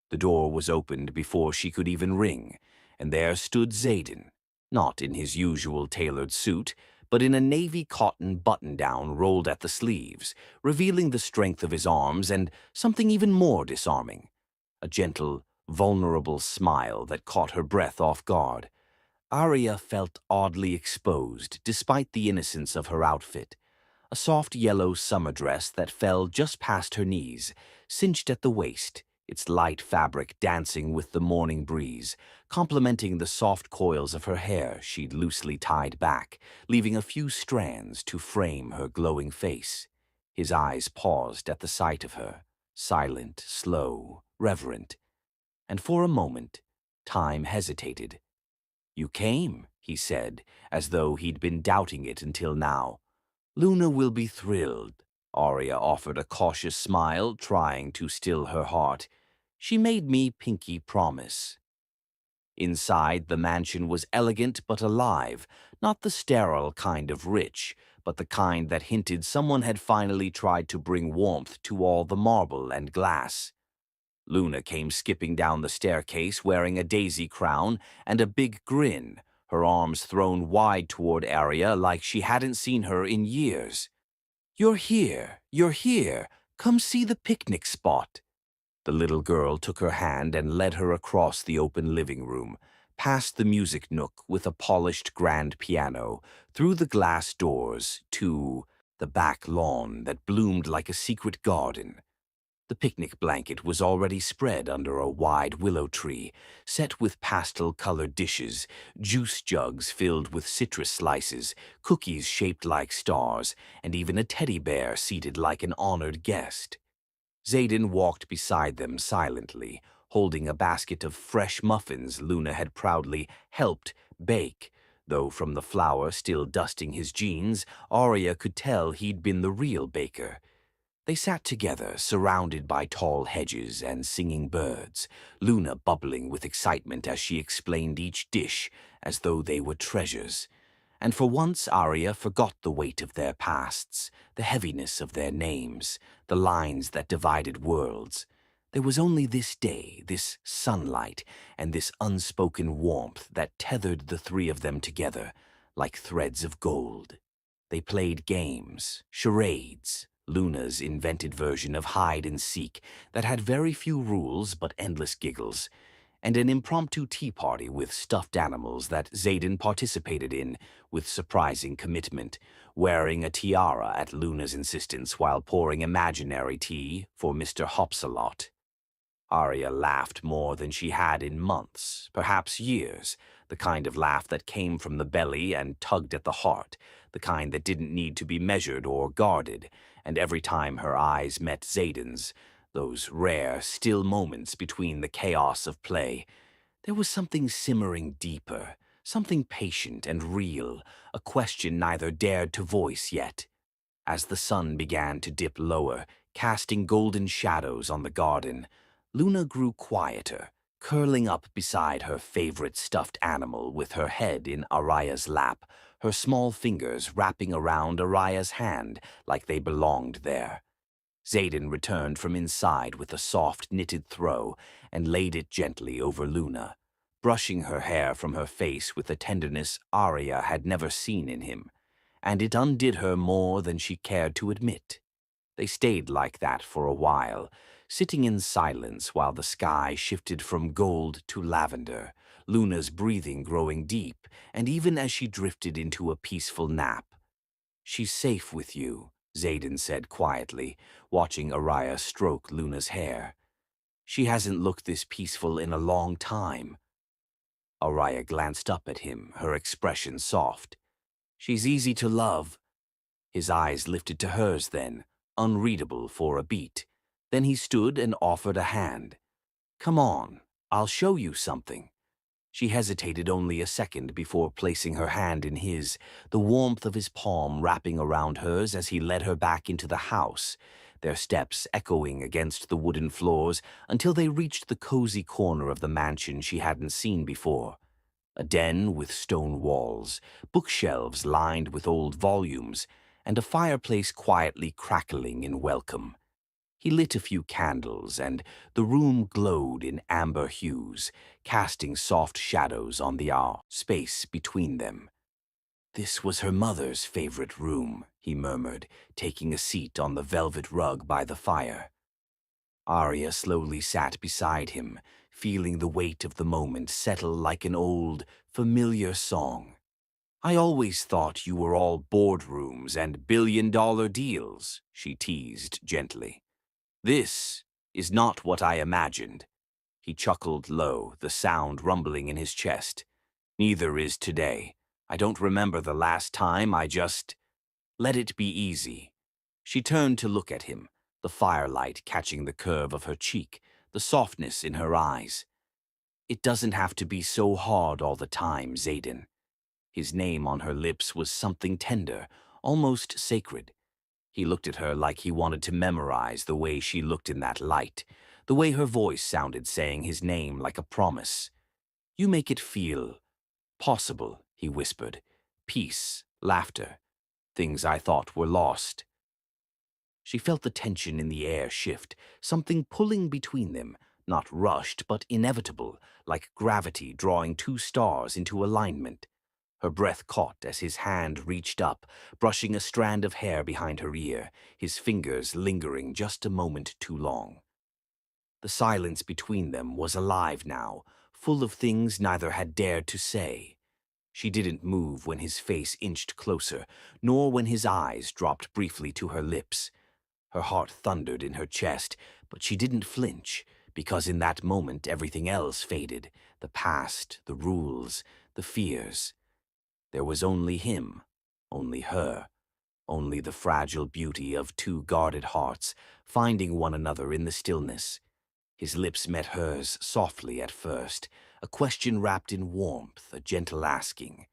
The door was opened before she could even ring, and there stood Zayden, not in his usual tailored suit, but in a navy cotton button-down rolled at the sleeves, revealing the strength of his arms and something even more disarming. A gentle, vulnerable smile that caught her breath off guard. Aria felt oddly exposed, despite the innocence of her outfit. A soft yellow summer dress that fell just past her knees, cinched at the waist, its light fabric dancing with the morning breeze, complementing the soft coils of her hair she'd loosely tied back, leaving a few strands to frame her glowing face. His eyes paused at the sight of her, silent, slow, reverent. And for a moment, time hesitated. "You came," he said, as though he'd been doubting it until now. "Luna will be thrilled." Aria offered a cautious smile, trying to still her heart. "She made me pinky promise." Inside, the mansion was elegant but alive, not the sterile kind of rich, but the kind that hinted someone had finally tried to bring warmth to all the marble and glass. Luna came skipping down the staircase wearing a daisy crown and a big grin, her arms thrown wide toward Arya like she hadn't seen her in years. "You're here, you're here. Come see the picnic spot." The little girl took her hand and led her across the open living room, past the music nook with a polished grand piano, through the glass doors, to the back lawn that bloomed like a secret garden. The picnic blanket was already spread under a wide willow tree, set with pastel-colored dishes, juice jugs filled with citrus slices, cookies shaped like stars, and even a teddy bear seated like an honored guest. Xaden walked beside them silently, holding a basket of fresh muffins Luna had proudly helped bake, though from the flour still dusting his jeans, Arya could tell he'd been the real baker. They sat together, surrounded by tall hedges and singing birds, Luna bubbling with excitement as she explained each dish as though they were treasures. And for once Arya forgot the weight of their pasts, the heaviness of their names, the lines that divided worlds. There was only this day, this sunlight, and this unspoken warmth that tethered the three of them together like threads of gold. They played games, charades, Luna's invented version of hide and seek that had very few rules but endless giggles, and an impromptu tea party with stuffed animals that Xaden participated in with surprising commitment, wearing a tiara at Luna's insistence while pouring imaginary tea for Mr. Hopsalot. Arya laughed more than she had in months, perhaps years, the kind of laugh that came from the belly and tugged at the heart, the kind that didn't need to be measured or guarded, and every time her eyes met Xaden's, those rare, still moments between the chaos of play, there was something simmering deeper, something patient and real, a question neither dared to voice yet. As the sun began to dip lower, casting golden shadows on the garden, Luna grew quieter, curling up beside her favorite stuffed animal with her head in Araya's lap, her small fingers wrapping around Araya's hand like they belonged there. Xaden returned from inside with a soft knitted throw and laid it gently over Luna, brushing her hair from her face with a tenderness Arya had never seen in him, and it undid her more than she cared to admit. They stayed like that for a while, sitting in silence while the sky shifted from gold to lavender, Luna's breathing growing deep, and even as she drifted into a peaceful nap. "She's safe with you," Xaden said quietly, watching Araya stroke Luna's hair. "She hasn't looked this peaceful in a long time." Araya glanced up at him, her expression soft. "She's easy to love." His eyes lifted to hers then, unreadable for a beat. Then he stood and offered a hand. "Come on, I'll show you something." She hesitated only a second before placing her hand in his, the warmth of his palm wrapping around hers as he led her back into the house, their steps echoing against the wooden floors until they reached the cozy corner of the mansion she hadn't seen before. A den with stone walls, bookshelves lined with old volumes, and a fireplace quietly crackling in welcome. He lit a few candles, and the room glowed in amber hues, casting soft shadows on the space between them. "This was her mother's favorite room," he murmured, taking a seat on the velvet rug by the fire. Arya slowly sat beside him, feeling the weight of the moment settle like an old, familiar song. "I always thought you were all boardrooms and billion-dollar deals," she teased gently. "This is not what I imagined." He chuckled low, the sound rumbling in his chest. "Neither is today. I don't remember the last time I just let it be easy." She turned to look at him, the firelight catching the curve of her cheek, the softness in her eyes. "It doesn't have to be so hard all the time, Xaden." His name on her lips was something tender, almost sacred. He looked at her like he wanted to memorize the way she looked in that light, the way her voice sounded saying his name like a promise. "You make it feel possible," he whispered. "Peace, laughter, things I thought were lost." She felt the tension in the air shift, something pulling between them, not rushed but inevitable, like gravity drawing two stars into alignment. Her breath caught as his hand reached up, brushing a strand of hair behind her ear, his fingers lingering just a moment too long. The silence between them was alive now, full of things neither had dared to say. She didn't move when his face inched closer, nor when his eyes dropped briefly to her lips. Her heart thundered in her chest, but she didn't flinch, because in that moment everything else faded, the past, the rules, the fears. There was only him, only her, only the fragile beauty of two guarded hearts, finding one another in the stillness. His lips met hers softly at first, a question wrapped in warmth, a gentle asking.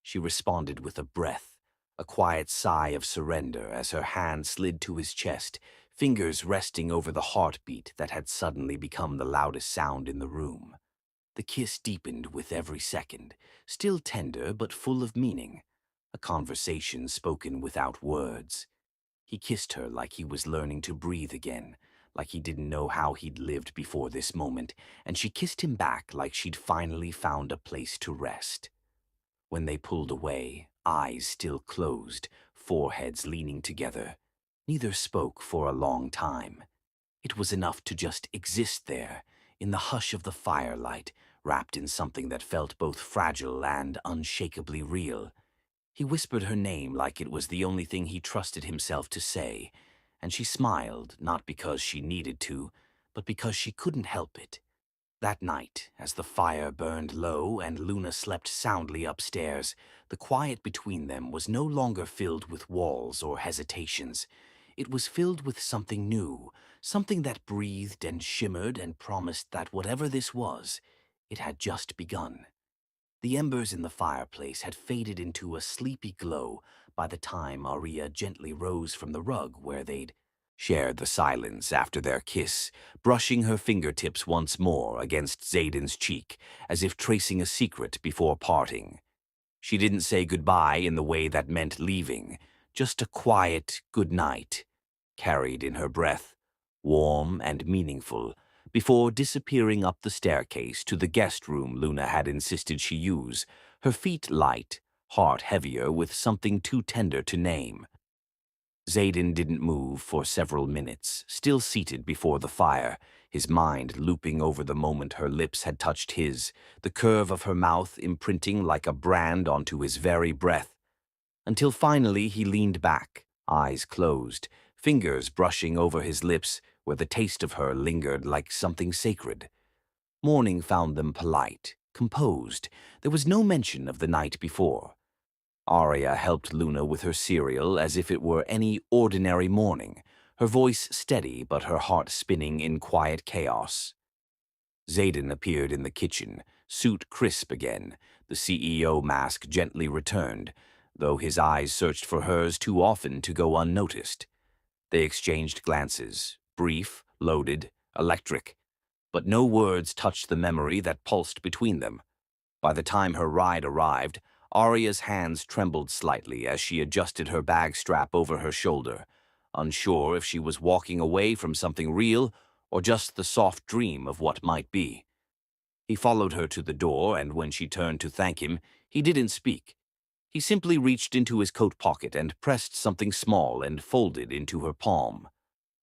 She responded with a breath, a quiet sigh of surrender as her hand slid to his chest, fingers resting over the heartbeat that had suddenly become the loudest sound in the room. The kiss deepened with every second, still tender but full of meaning, a conversation spoken without words. He kissed her like he was learning to breathe again, like he didn't know how he'd lived before this moment, and she kissed him back like she'd finally found a place to rest. When they pulled away, eyes still closed, foreheads leaning together, neither spoke for a long time. It was enough to just exist there, in the hush of the firelight, wrapped in something that felt both fragile and unshakably real. He whispered her name like it was the only thing he trusted himself to say, and she smiled, not because she needed to, but because she couldn't help it. That night, as the fire burned low and Luna slept soundly upstairs, the quiet between them was no longer filled with walls or hesitations. It was filled with something new, something that breathed and shimmered and promised that whatever this was, it had just begun. The embers in the fireplace had faded into a sleepy glow by the time Aria gently rose from the rug where they'd shared the silence after their kiss, brushing her fingertips once more against Zayden's cheek, as if tracing a secret before parting. She didn't say goodbye in the way that meant leaving, just a quiet good night, carried in her breath, warm and meaningful, before disappearing up the staircase to the guest room Luna had insisted she use, her feet light, heart heavier with something too tender to name. Zayden didn't move for several minutes, still seated before the fire, his mind looping over the moment her lips had touched his, the curve of her mouth imprinting like a brand onto his very breath, until finally he leaned back, eyes closed, fingers brushing over his lips where the taste of her lingered like something sacred. Morning found them polite, composed. There was no mention of the night before. Arya helped Luna with her cereal as if it were any ordinary morning, her voice steady but her heart spinning in quiet chaos. Zayden appeared in the kitchen, suit crisp again, the CEO mask gently returned, though his eyes searched for hers too often to go unnoticed. They exchanged glances, brief, loaded, electric, but no words touched the memory that pulsed between them. By the time her ride arrived, Arya's hands trembled slightly as she adjusted her bag strap over her shoulder, unsure if she was walking away from something real or just the soft dream of what might be. He followed her to the door, and when she turned to thank him, he didn't speak. He simply reached into his coat pocket and pressed something small and folded into her palm.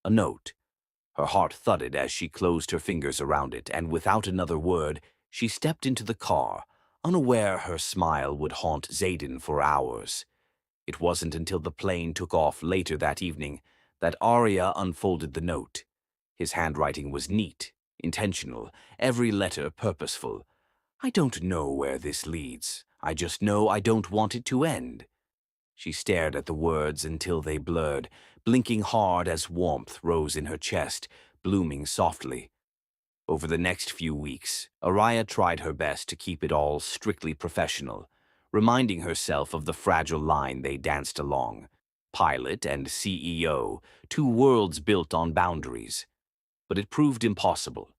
A note. Her heart thudded as she closed her fingers around it, and without another word, she stepped into the car, unaware her smile would haunt Zayden for hours. It wasn't until the plane took off later that evening that Arya unfolded the note. His handwriting was neat, intentional, every letter purposeful. "I don't know where this leads. I just know I don't want it to end." She stared at the words until they blurred, blinking hard as warmth rose in her chest, blooming softly. Over the next few weeks, Araya tried her best to keep it all strictly professional, reminding herself of the fragile line they danced along. Pilot and CEO, two worlds built on boundaries. But it proved impossible.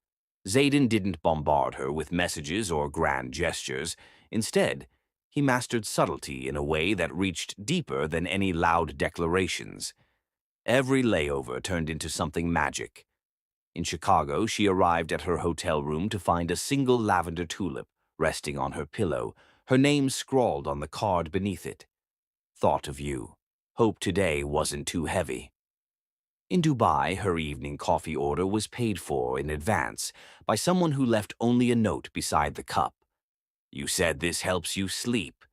Zayden didn't bombard her with messages or grand gestures. Instead, he mastered subtlety in a way that reached deeper than any loud declarations. Every layover turned into something magic. In Chicago, she arrived at her hotel room to find a single lavender tulip resting on her pillow, her name scrawled on the card beneath it. Thought of you. Hope today wasn't too heavy. In Dubai, her evening coffee order was paid for in advance by someone who left only a note beside the cup. You said this helps you sleep.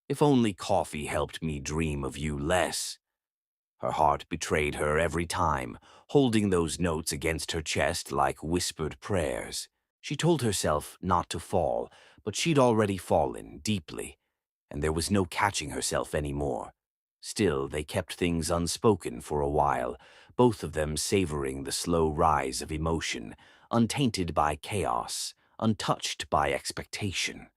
If only coffee helped me dream of you less. Her heart betrayed her every time, holding those notes against her chest like whispered prayers. She told herself not to fall, but she'd already fallen deeply, and there was no catching herself anymore. Still, they kept things unspoken for a while, both of them savoring the slow rise of emotion, untainted by chaos, untouched by expectation.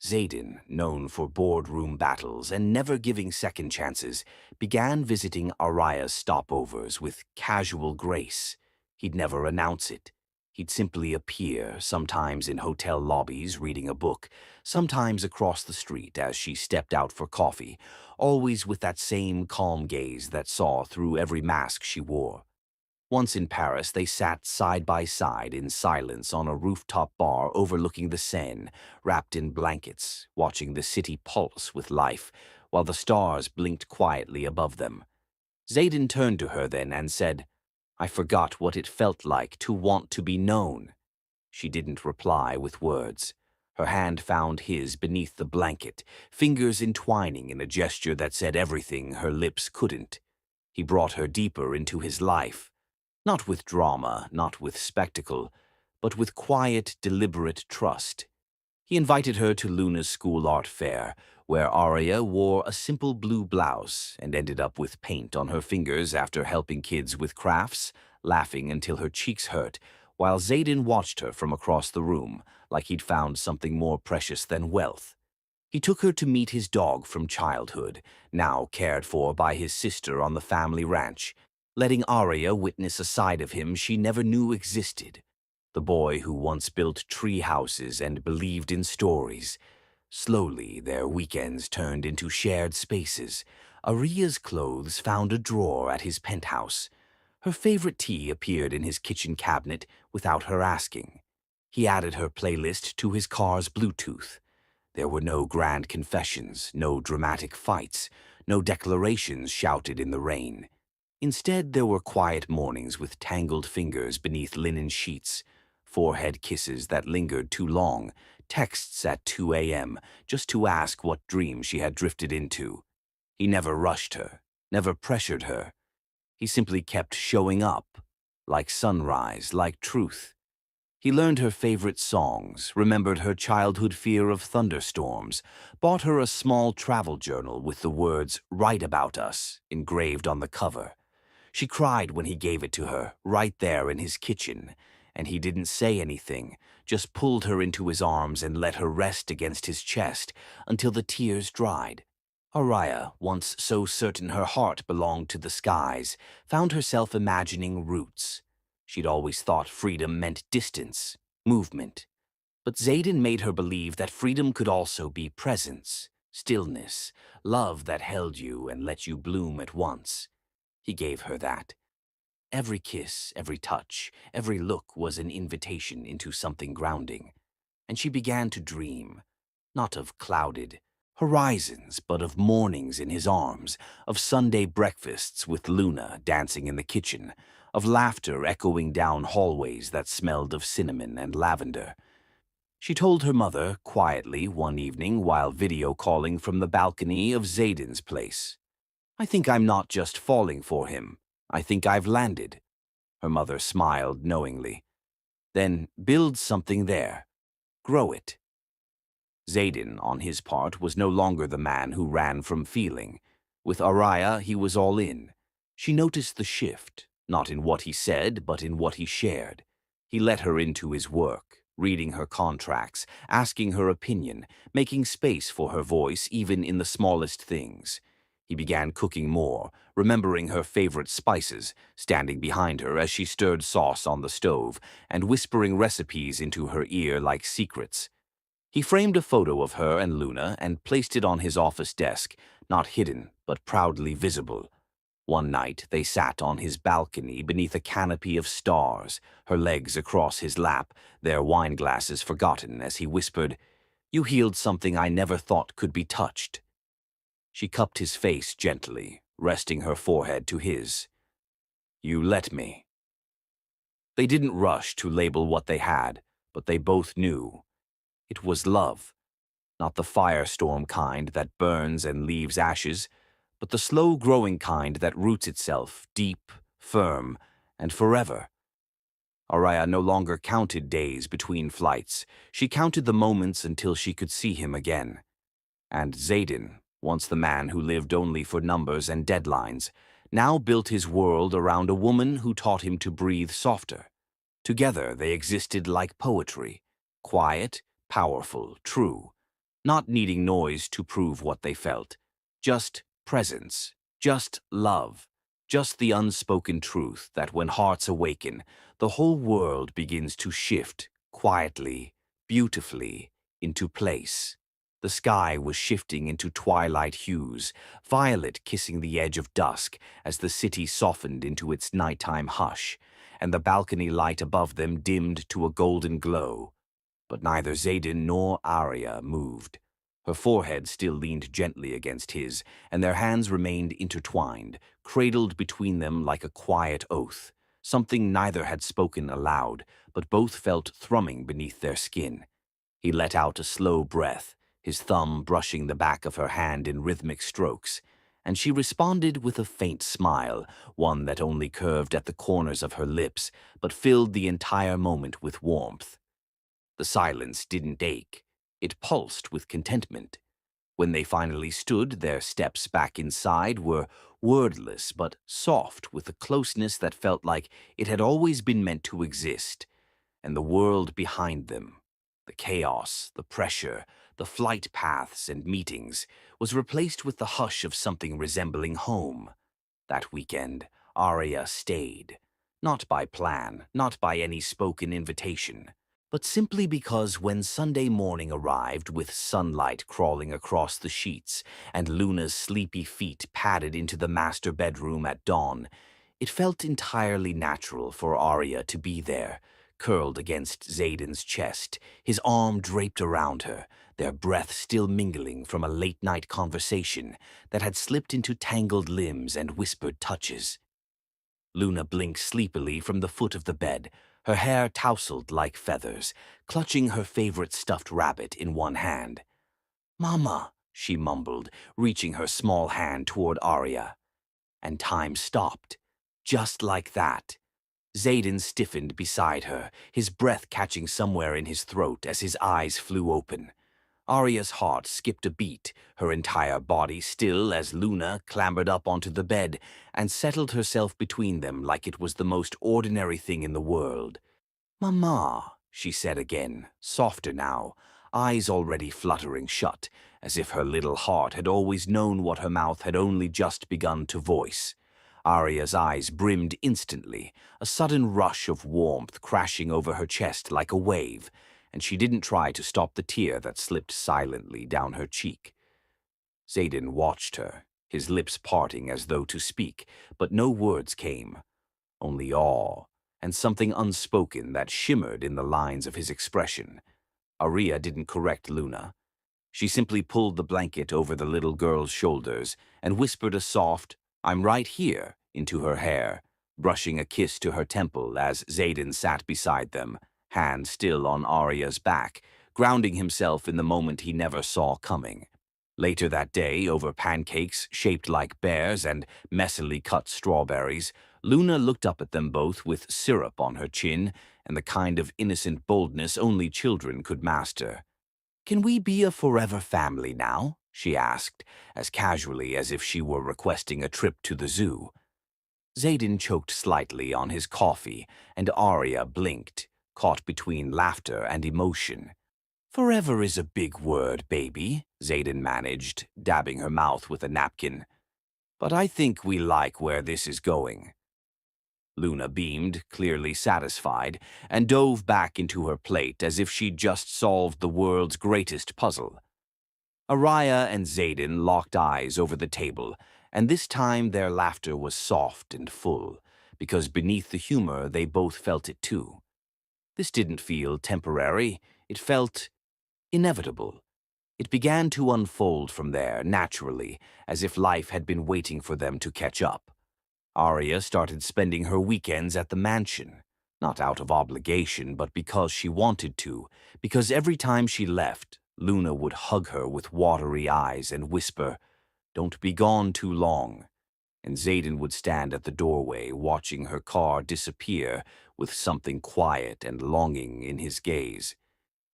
Zayden, known for boardroom battles and never giving second chances, began visiting Araya's stopovers with casual grace. He'd never announce it. He'd simply appear, sometimes in hotel lobbies reading a book, sometimes across the street as she stepped out for coffee, always with that same calm gaze that saw through every mask she wore. Once in Paris, they sat side by side in silence on a rooftop bar overlooking the Seine, wrapped in blankets, watching the city pulse with life, while the stars blinked quietly above them. Zayden turned to her then and said, "I forgot what it felt like to want to be known." She didn't reply with words. Her hand found his beneath the blanket, fingers entwining in a gesture that said everything her lips couldn't. He brought her deeper into his life. Not with drama, not with spectacle, but with quiet, deliberate trust. He invited her to Luna's school art fair, where Arya wore a simple blue blouse and ended up with paint on her fingers after helping kids with crafts, laughing until her cheeks hurt, while Zayden watched her from across the room, like he'd found something more precious than wealth. He took her to meet his dog from childhood, now cared for by his sister on the family ranch, letting Arya witness a side of him she never knew existed. The boy who once built tree houses and believed in stories. Slowly, their weekends turned into shared spaces. Arya's clothes found a drawer at his penthouse. Her favorite tea appeared in his kitchen cabinet without her asking. He added her playlist to his car's Bluetooth. There were no grand confessions, no dramatic fights, no declarations shouted in the rain. Instead, there were quiet mornings with tangled fingers beneath linen sheets, forehead kisses that lingered too long, texts at 2 a.m. just to ask what dream she had drifted into. He never rushed her, never pressured her. He simply kept showing up, like sunrise, like truth. He learned her favorite songs, remembered her childhood fear of thunderstorms, bought her a small travel journal with the words "Write About Us" engraved on the cover. She cried when he gave it to her, right there in his kitchen, and he didn't say anything, just pulled her into his arms and let her rest against his chest until the tears dried. Araya, once so certain her heart belonged to the skies, found herself imagining roots. She'd always thought freedom meant distance, movement. But Zayden made her believe that freedom could also be presence, stillness, love that held you and let you bloom at once. He gave her that. Every kiss, every touch, every look was an invitation into something grounding. And she began to dream, not of clouded horizons, but of mornings in his arms, of Sunday breakfasts with Luna dancing in the kitchen, of laughter echoing down hallways that smelled of cinnamon and lavender. She told her mother quietly one evening while video calling from the balcony of Zayden's place, "I think I'm not just falling for him. I think I've landed." Her mother smiled knowingly. "Then build something there. Grow it." Zayden, on his part, was no longer the man who ran from feeling. With Araya, he was all in. She noticed the shift, not in what he said, but in what he shared. He let her into his work, reading her contracts, asking her opinion, making space for her voice even in the smallest things. He began cooking more, remembering her favorite spices, standing behind her as she stirred sauce on the stove, and whispering recipes into her ear like secrets. He framed a photo of her and Luna and placed it on his office desk, not hidden, but proudly visible. One night they sat on his balcony beneath a canopy of stars, her legs across his lap, their wine glasses forgotten as he whispered, "You healed something I never thought could be touched." She cupped his face gently, resting her forehead to his. "You let me." They didn't rush to label what they had, but they both knew. It was love, not the firestorm kind that burns and leaves ashes, but the slow-growing kind that roots itself deep, firm, and forever. Araya no longer counted days between flights. She counted the moments until she could see him again. And Xaden, once the man who lived only for numbers and deadlines, now built his world around a woman who taught him to breathe softer. Together they existed like poetry, quiet, powerful, true, not needing noise to prove what they felt. Just presence, just love, just the unspoken truth that when hearts awaken, the whole world begins to shift quietly, beautifully, into place. The sky was shifting into twilight hues, violet kissing the edge of dusk as the city softened into its nighttime hush, and the balcony light above them dimmed to a golden glow. But neither Xaden nor Arya moved. Her forehead still leaned gently against his, and their hands remained intertwined, cradled between them like a quiet oath, something neither had spoken aloud, but both felt thrumming beneath their skin. He let out a slow breath, his thumb brushing the back of her hand in rhythmic strokes, and she responded with a faint smile, one that only curved at the corners of her lips, but filled the entire moment with warmth. The silence didn't ache. It pulsed with contentment. When they finally stood, their steps back inside were wordless but soft with a closeness that felt like it had always been meant to exist. And the world behind them, the chaos, the pressure, the flight paths and meetings, was replaced with the hush of something resembling home. That weekend, Arya stayed. Not by plan, not by any spoken invitation, but simply because when Sunday morning arrived with sunlight crawling across the sheets and Luna's sleepy feet padded into the master bedroom at dawn, it felt entirely natural for Arya to be there, curled against Xaden's chest, his arm draped around her, their breath still mingling from a late-night conversation that had slipped into tangled limbs and whispered touches. Luna blinked sleepily from the foot of the bed, her hair tousled like feathers, clutching her favorite stuffed rabbit in one hand. "Mama," she mumbled, reaching her small hand toward Arya. And time stopped, just like that. Xaden stiffened beside her, his breath catching somewhere in his throat as his eyes flew open. Arya's heart skipped a beat, her entire body still as Luna clambered up onto the bed and settled herself between them like it was the most ordinary thing in the world. "Mama," she said again, softer now, eyes already fluttering shut, as if her little heart had always known what her mouth had only just begun to voice. Arya's eyes brimmed instantly, a sudden rush of warmth crashing over her chest like a wave, and she didn't try to stop the tear that slipped silently down her cheek. Xaden watched her, his lips parting as though to speak, but no words came, only awe, and something unspoken that shimmered in the lines of his expression. Arya didn't correct Luna. She simply pulled the blanket over the little girl's shoulders and whispered a soft, "I'm right here," into her hair, brushing a kiss to her temple as Xaden sat beside them, hand still on Arya's back, grounding himself in the moment he never saw coming. Later that day, over pancakes shaped like bears and messily cut strawberries, Luna looked up at them both with syrup on her chin and the kind of innocent boldness only children could master. "Can we be a forever family now?" she asked, as casually as if she were requesting a trip to the zoo. Xaden choked slightly on his coffee, and Arya blinked, caught between laughter and emotion. "Forever is a big word, baby," Xaden managed, dabbing her mouth with a napkin. "But I think we like where this is going." Luna beamed, clearly satisfied, and dove back into her plate as if she'd just solved the world's greatest puzzle. Arya and Xaden locked eyes over the table, and this time their laughter was soft and full, because beneath the humor they both felt it too. This didn't feel temporary, it felt inevitable. It began to unfold from there, naturally, as if life had been waiting for them to catch up. Arya started spending her weekends at the mansion, not out of obligation, but because she wanted to, because every time she left, Luna would hug her with watery eyes and whisper, "Don't be gone too long." And Xaden would stand at the doorway, watching her car disappear with something quiet and longing in his gaze.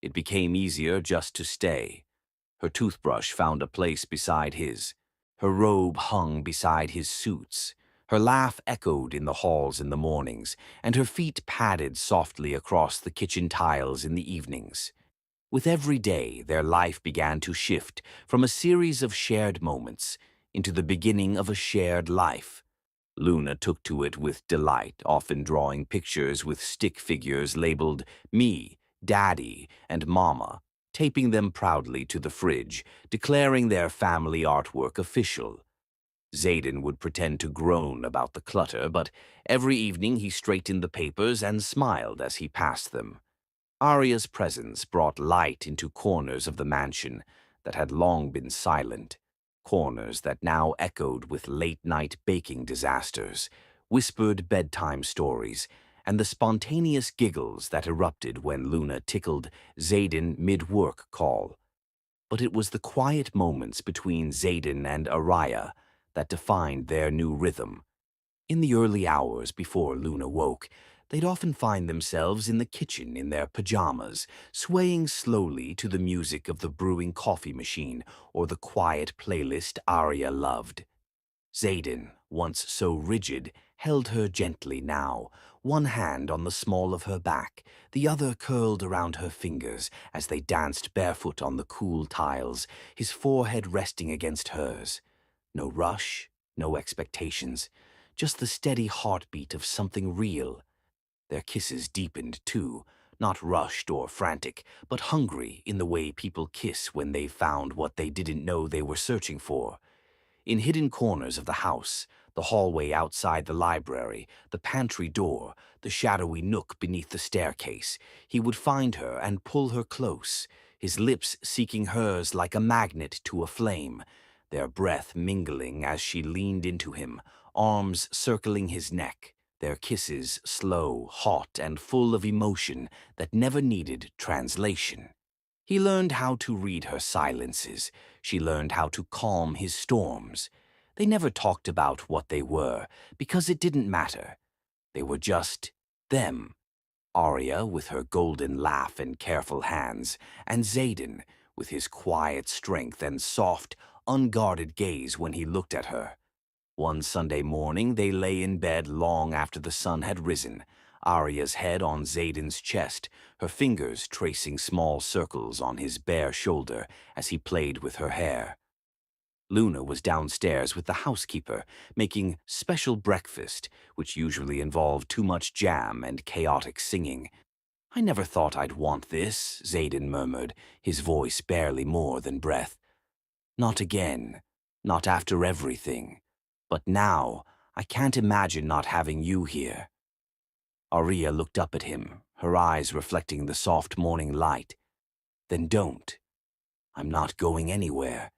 It became easier just to stay. Her toothbrush found a place beside his. Her robe hung beside his suits. Her laugh echoed in the halls in the mornings, and her feet padded softly across the kitchen tiles in the evenings. With every day, their life began to shift from a series of shared moments into the beginning of a shared life. Luna took to it with delight, often drawing pictures with stick figures labeled me, Daddy, and Mama, taping them proudly to the fridge, declaring their family artwork official. Xaden would pretend to groan about the clutter, but every evening he straightened the papers and smiled as he passed them. Arya's presence brought light into corners of the mansion that had long been silent, corners that now echoed with late-night baking disasters, whispered bedtime stories, and the spontaneous giggles that erupted when Luna tickled Xaden mid-work call. But it was the quiet moments between Xaden and Arya that defined their new rhythm. In the early hours before Luna woke, they'd often find themselves in the kitchen in their pajamas, swaying slowly to the music of the brewing coffee machine or the quiet playlist Arya loved. Xaden, once so rigid, held her gently now, one hand on the small of her back, the other curled around her fingers as they danced barefoot on the cool tiles, his forehead resting against hers. No rush, no expectations, just the steady heartbeat of something real. Their kisses deepened, too, not rushed or frantic, but hungry in the way people kiss when they've found what they didn't know they were searching for. In hidden corners of the house, the hallway outside the library, the pantry door, the shadowy nook beneath the staircase, he would find her and pull her close, his lips seeking hers like a magnet to a flame, their breath mingling as she leaned into him, arms circling his neck, their kisses slow, hot, and full of emotion that never needed translation. He learned how to read her silences. She learned how to calm his storms. They never talked about what they were, because it didn't matter. They were just them. Arya with her golden laugh and careful hands, and Xaden with his quiet strength and soft, unguarded gaze when he looked at her. One Sunday morning they lay in bed long after the sun had risen, Arya's head on Xaden's chest, her fingers tracing small circles on his bare shoulder as he played with her hair. Luna was downstairs with the housekeeper, making special breakfast, which usually involved too much jam and chaotic singing. "I never thought I'd want this," Xaden murmured, his voice barely more than breath. "Not again. Not after everything. But now, I can't imagine not having you here." Arya looked up at him, her eyes reflecting the soft morning light. "Then don't. I'm not going anywhere."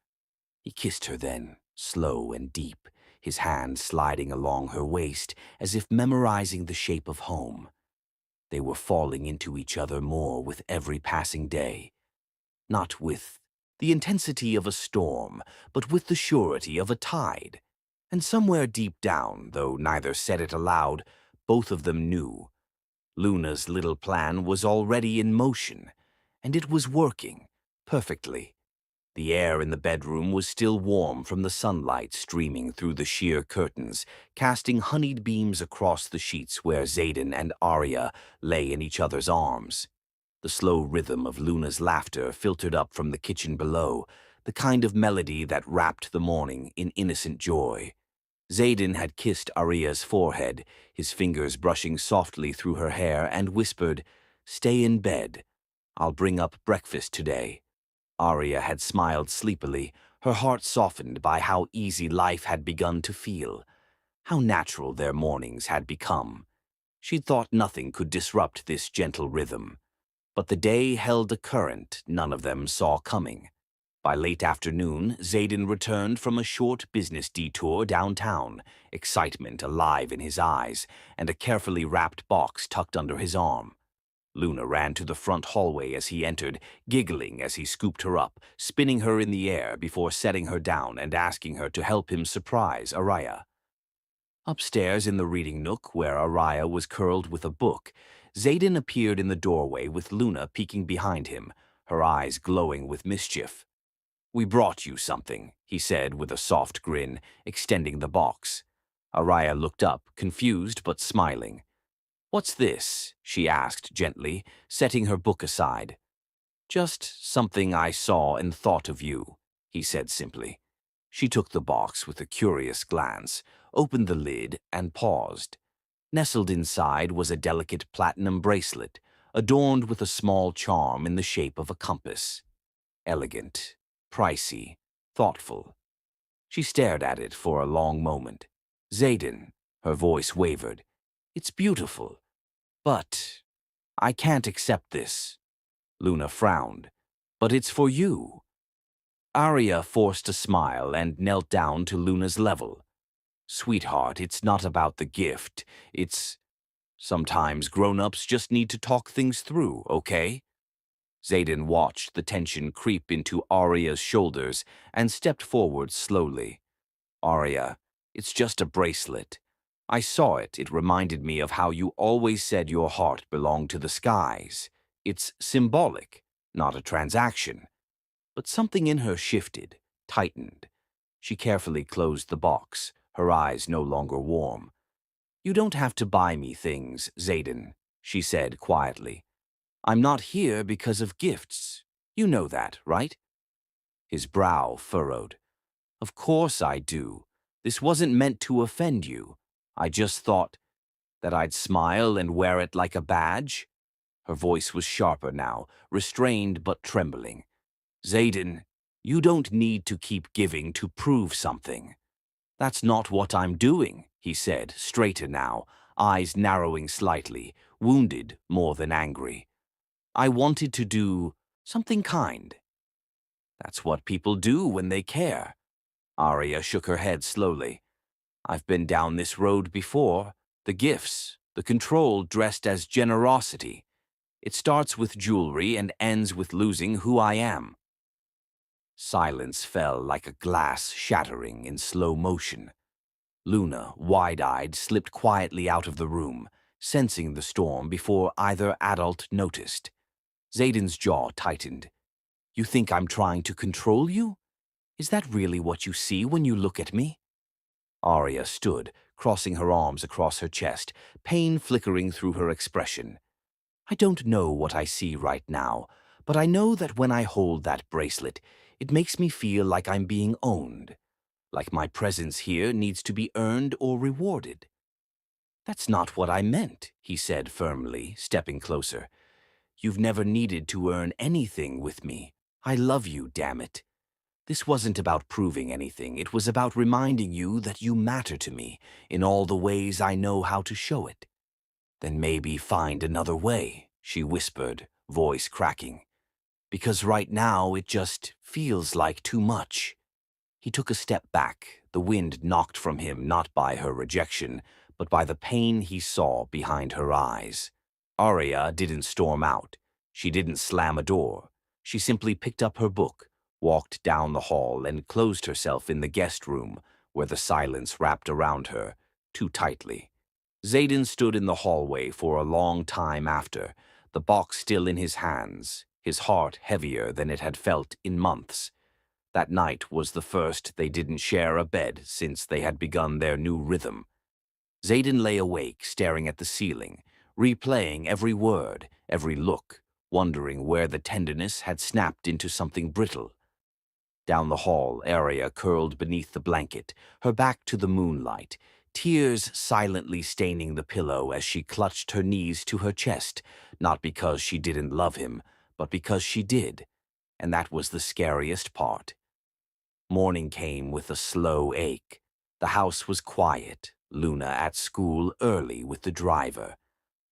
He kissed her then, slow and deep, his hand sliding along her waist as if memorizing the shape of home. They were falling into each other more with every passing day. Not with the intensity of a storm, but with the surety of a tide. And somewhere deep down, though neither said it aloud, both of them knew. Luna's little plan was already in motion, and it was working perfectly. The air in the bedroom was still warm from the sunlight streaming through the sheer curtains, casting honeyed beams across the sheets where Xaden and Arya lay in each other's arms. The slow rhythm of Luna's laughter filtered up from the kitchen below, the kind of melody that wrapped the morning in innocent joy. Xaden had kissed Arya's forehead, his fingers brushing softly through her hair, and whispered, "Stay in bed. I'll bring up breakfast today." Arya had smiled sleepily, her heart softened by how easy life had begun to feel, how natural their mornings had become. She thought nothing could disrupt this gentle rhythm, but the day held a current none of them saw coming. By late afternoon, Zayden returned from a short business detour downtown, excitement alive in his eyes, and a carefully wrapped box tucked under his arm. Luna ran to the front hallway as he entered, giggling as he scooped her up, spinning her in the air before setting her down and asking her to help him surprise Araya. Upstairs in the reading nook, where Araya was curled with a book, Zayden appeared in the doorway with Luna peeking behind him, her eyes glowing with mischief. "We brought you something," he said with a soft grin, extending the box. Araya looked up, confused but smiling. "What's this?" she asked gently, setting her book aside. "Just something I saw and thought of you," he said simply. She took the box with a curious glance, opened the lid, and paused. Nestled inside was a delicate platinum bracelet, adorned with a small charm in the shape of a compass. Elegant, pricey, thoughtful. She stared at it for a long moment. "Zayden," her voice wavered, "it's beautiful, but I can't accept this." Luna frowned. "But it's for you." Arya forced a smile and knelt down to Luna's level. "Sweetheart, it's not about the gift. It's... Sometimes grown-ups just need to talk things through, okay?" Zayden watched the tension creep into Arya's shoulders and stepped forward slowly. "Arya, it's just a bracelet. I saw it. It reminded me of how you always said your heart belonged to the skies. It's symbolic, not a transaction." But something in her shifted, tightened. She carefully closed the box, her eyes no longer warm. "You don't have to buy me things, Zayden," she said quietly. "I'm not here because of gifts. You know that, right?" His brow furrowed. "Of course I do. This wasn't meant to offend you. I just thought that I'd smile and wear it like a badge." Her voice was sharper now, restrained but trembling. "Zayden, you don't need to keep giving to prove something." "That's not what I'm doing," he said, straighter now, eyes narrowing slightly, wounded more than angry. "I wanted to do something kind." "That's what people do when they care." Arya shook her head slowly. "I've been down this road before. The gifts, the control dressed as generosity. It starts with jewelry and ends with losing who I am." Silence fell like a glass shattering in slow motion. Luna, wide-eyed, slipped quietly out of the room, sensing the storm before either adult noticed. Zayden's jaw tightened. "You think I'm trying to control you? Is that really what you see when you look at me?" Arya stood, crossing her arms across her chest, pain flickering through her expression. "I don't know what I see right now, but I know that when I hold that bracelet, it makes me feel like I'm being owned, like my presence here needs to be earned or rewarded." "That's not what I meant," he said firmly, stepping closer. "You've never needed to earn anything with me. I love you, damn it. This wasn't about proving anything. It was about reminding you that you matter to me in all the ways I know how to show it." "Then maybe find another way," she whispered, voice cracking. "Because right now it just feels like too much." He took a step back, the wind knocked from him not by her rejection, but by the pain he saw behind her eyes. Arya didn't storm out. She didn't slam a door. She simply picked up her book, walked down the hall, and closed herself in the guest room, where the silence wrapped around her, too tightly. Zayden stood in the hallway for a long time after, the box still in his hands, his heart heavier than it had felt in months. That night was the first they didn't share a bed since they had begun their new rhythm. Zayden lay awake, staring at the ceiling, replaying every word, every look, wondering where the tenderness had snapped into something brittle. Down the hall, Arya curled beneath the blanket, her back to the moonlight, tears silently staining the pillow as she clutched her knees to her chest, not because she didn't love him, but because she did, and that was the scariest part. Morning came with a slow ache. The house was quiet, Luna at school early with the driver.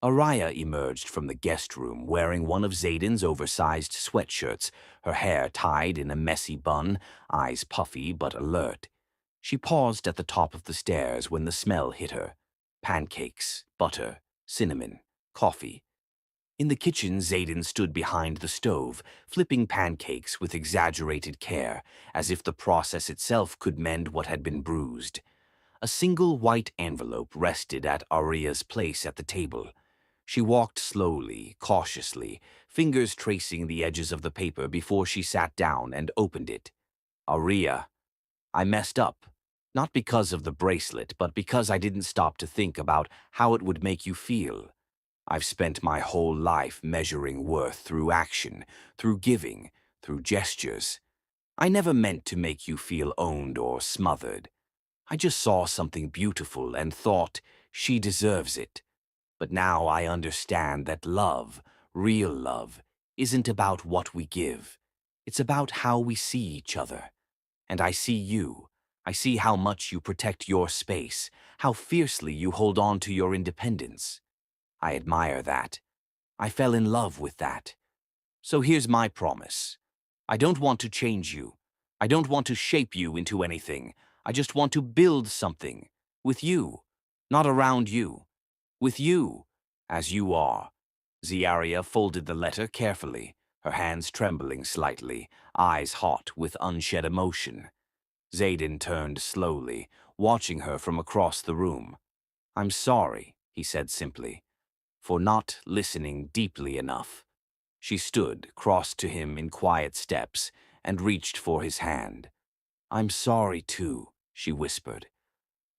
Araya emerged from the guest room wearing one of Zayden's oversized sweatshirts, her hair tied in a messy bun, eyes puffy but alert. She paused at the top of the stairs when the smell hit her. Pancakes, butter, cinnamon, coffee. In the kitchen, Zayden stood behind the stove, flipping pancakes with exaggerated care, as if the process itself could mend what had been bruised. A single white envelope rested at Aria's place at the table. She walked slowly, cautiously, fingers tracing the edges of the paper before she sat down and opened it. Aria, I messed up. Not because of the bracelet, but because I didn't stop to think about how it would make you feel. I've spent my whole life measuring worth through action, through giving, through gestures. I never meant to make you feel owned or smothered. I just saw something beautiful and thought, she deserves it. But now I understand that love, real love, isn't about what we give. It's about how we see each other. And I see you. I see how much you protect your space, how fiercely you hold on to your independence. I admire that. I fell in love with that. So here's my promise. I don't want to change you. I don't want to shape you into anything. I just want to build something. With you. Not around you. With you. As you are. Ziaria folded the letter carefully, her hands trembling slightly, eyes hot with unshed emotion. Zayden turned slowly, watching her from across the room. I'm sorry, he said simply, for not listening deeply enough. She stood, crossed to him in quiet steps, and reached for his hand. I'm sorry, too, she whispered.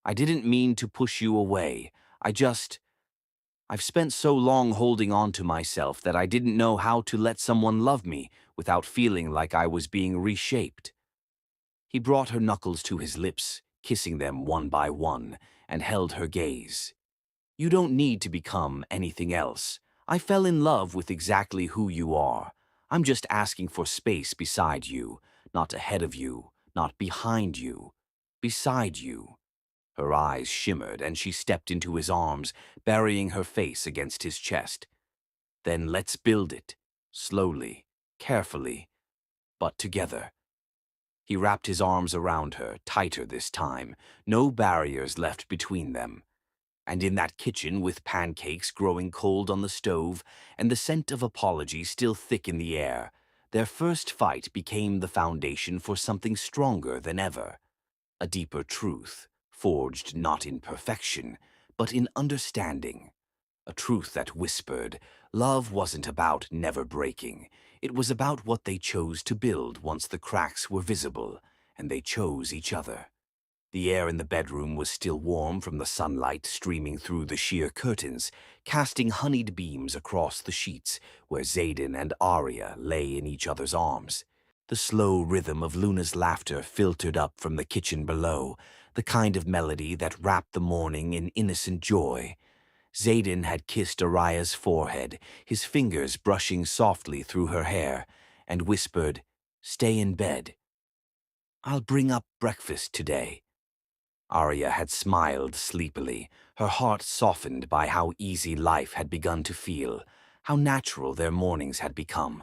I didn't mean to push you away. I've spent so long holding on to myself that I didn't know how to let someone love me without feeling like I was being reshaped. He brought her knuckles to his lips, kissing them one by one, and held her gaze. You don't need to become anything else. I fell in love with exactly who you are. I'm just asking for space beside you, not ahead of you, not behind you, beside you. Her eyes shimmered and she stepped into his arms, burying her face against his chest. Then let's build it, slowly, carefully, but together. He wrapped his arms around her, tighter this time, no barriers left between them. And in that kitchen, with pancakes growing cold on the stove and the scent of apology still thick in the air, their first fight became the foundation for something stronger than ever. A deeper truth, forged not in perfection, but in understanding. A truth that whispered, love wasn't about never breaking. It was about what they chose to build once the cracks were visible, and they chose each other. The air in the bedroom was still warm from the sunlight streaming through the sheer curtains, casting honeyed beams across the sheets where Zayden and Arya lay in each other's arms. The slow rhythm of Luna's laughter filtered up from the kitchen below, the kind of melody that wrapped the morning in innocent joy. Zayden had kissed Araya's forehead, his fingers brushing softly through her hair, and whispered, "Stay in bed. I'll bring up breakfast today." Arya had smiled sleepily, her heart softened by how easy life had begun to feel, how natural their mornings had become.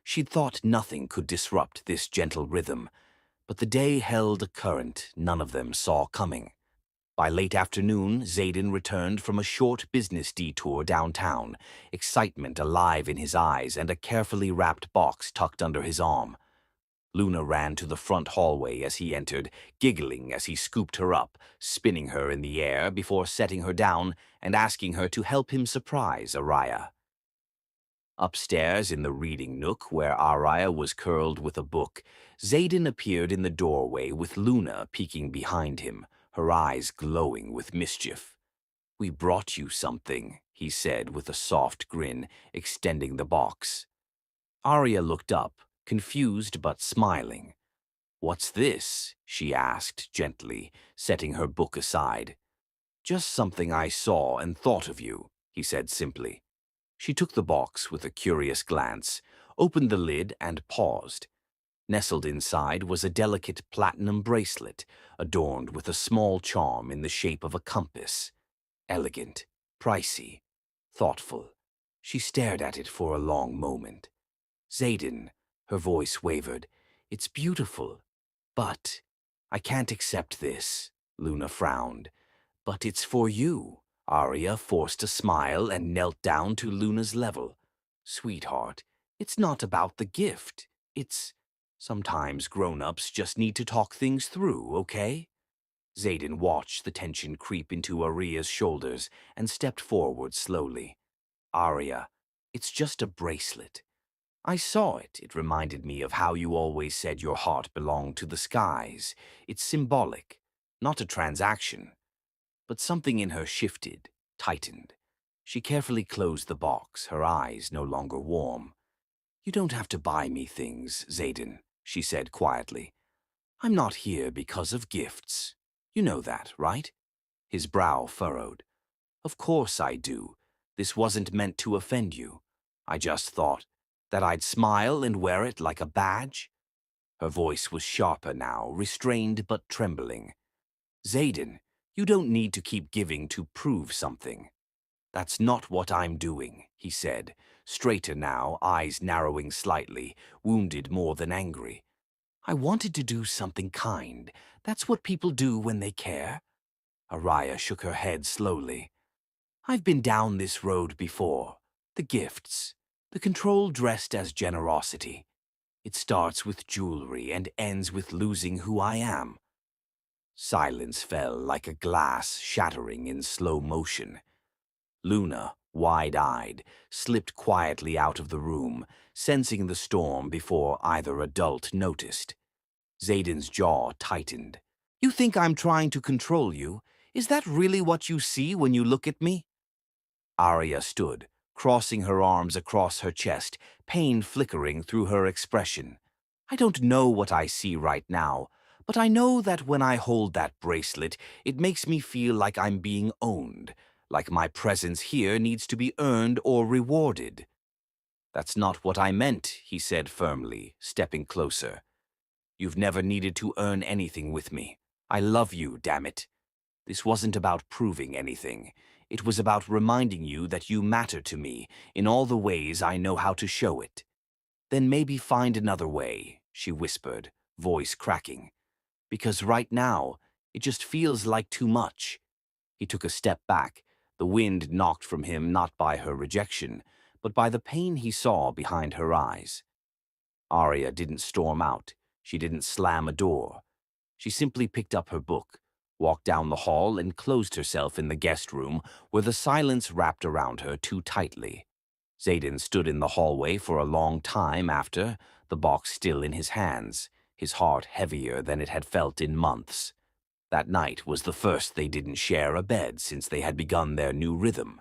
She'd thought nothing could disrupt this gentle rhythm, but the day held a current none of them saw coming. By late afternoon, Zayden returned from a short business detour downtown, excitement alive in his eyes and a carefully wrapped box tucked under his arm. Luna ran to the front hallway as he entered, giggling as he scooped her up, spinning her in the air before setting her down and asking her to help him surprise Araya. Upstairs in the reading nook where Araya was curled with a book, Zayden appeared in the doorway with Luna peeking behind him, her eyes glowing with mischief. "We brought you something," he said with a soft grin, extending the box. Arya looked up, confused but smiling. "What's this?" she asked gently, setting her book aside. "Just something I saw and thought of you," he said simply. She took the box with a curious glance, opened the lid and paused. Nestled inside was a delicate platinum bracelet adorned with a small charm in the shape of a compass. Elegant, pricey, thoughtful. She stared at it for a long moment. Xaden, her voice wavered. It's beautiful, but I can't accept this. Luna frowned. But it's for you. Arya forced a smile and knelt down to Luna's level. Sweetheart, it's not about the gift. It's... Sometimes grown-ups just need to talk things through, okay? Xaden watched the tension creep into Arya's shoulders and stepped forward slowly. Arya, it's just a bracelet. I saw it. It reminded me of how you always said your heart belonged to the skies. It's symbolic, not a transaction. But something in her shifted, tightened. She carefully closed the box, her eyes no longer warm. You don't have to buy me things, Xaden, she said quietly. I'm not here because of gifts. You know that, right? His brow furrowed. Of course I do. This wasn't meant to offend you. I just thought that I'd smile and wear it like a badge. Her voice was sharper now, restrained but trembling. Xaden, you don't need to keep giving to prove something. That's not what I'm doing, he said, straighter now, eyes narrowing slightly, wounded more than angry. I wanted to do something kind. That's what people do when they care. Arya shook her head slowly. I've been down this road before. The gifts. The control dressed as generosity. It starts with jewelry and ends with losing who I am. Silence fell like a glass shattering in slow motion. Luna, wide-eyed, slipped quietly out of the room, sensing the storm before either adult noticed. Xaden's jaw tightened. You think I'm trying to control you? Is that really what you see when you look at me? Arya stood, crossing her arms across her chest, pain flickering through her expression. I don't know what I see right now, but I know that when I hold that bracelet, it makes me feel like I'm being owned, like my presence here needs to be earned or rewarded. That's not what I meant, he said firmly, stepping closer. You've never needed to earn anything with me. I love you, damn it. This wasn't about proving anything. It was about reminding you that you matter to me in all the ways I know how to show it. Then maybe find another way, she whispered, voice cracking. Because right now, it just feels like too much. He took a step back, the wind knocked from him not by her rejection, but by the pain he saw behind her eyes. Arya didn't storm out. She didn't slam a door. She simply picked up her book, walked down the hall, and closed herself in the guest room where the silence wrapped around her too tightly. Xaden stood in the hallway for a long time after, the box still in his hands, his heart heavier than it had felt in months. That night was the first they didn't share a bed since they had begun their new rhythm.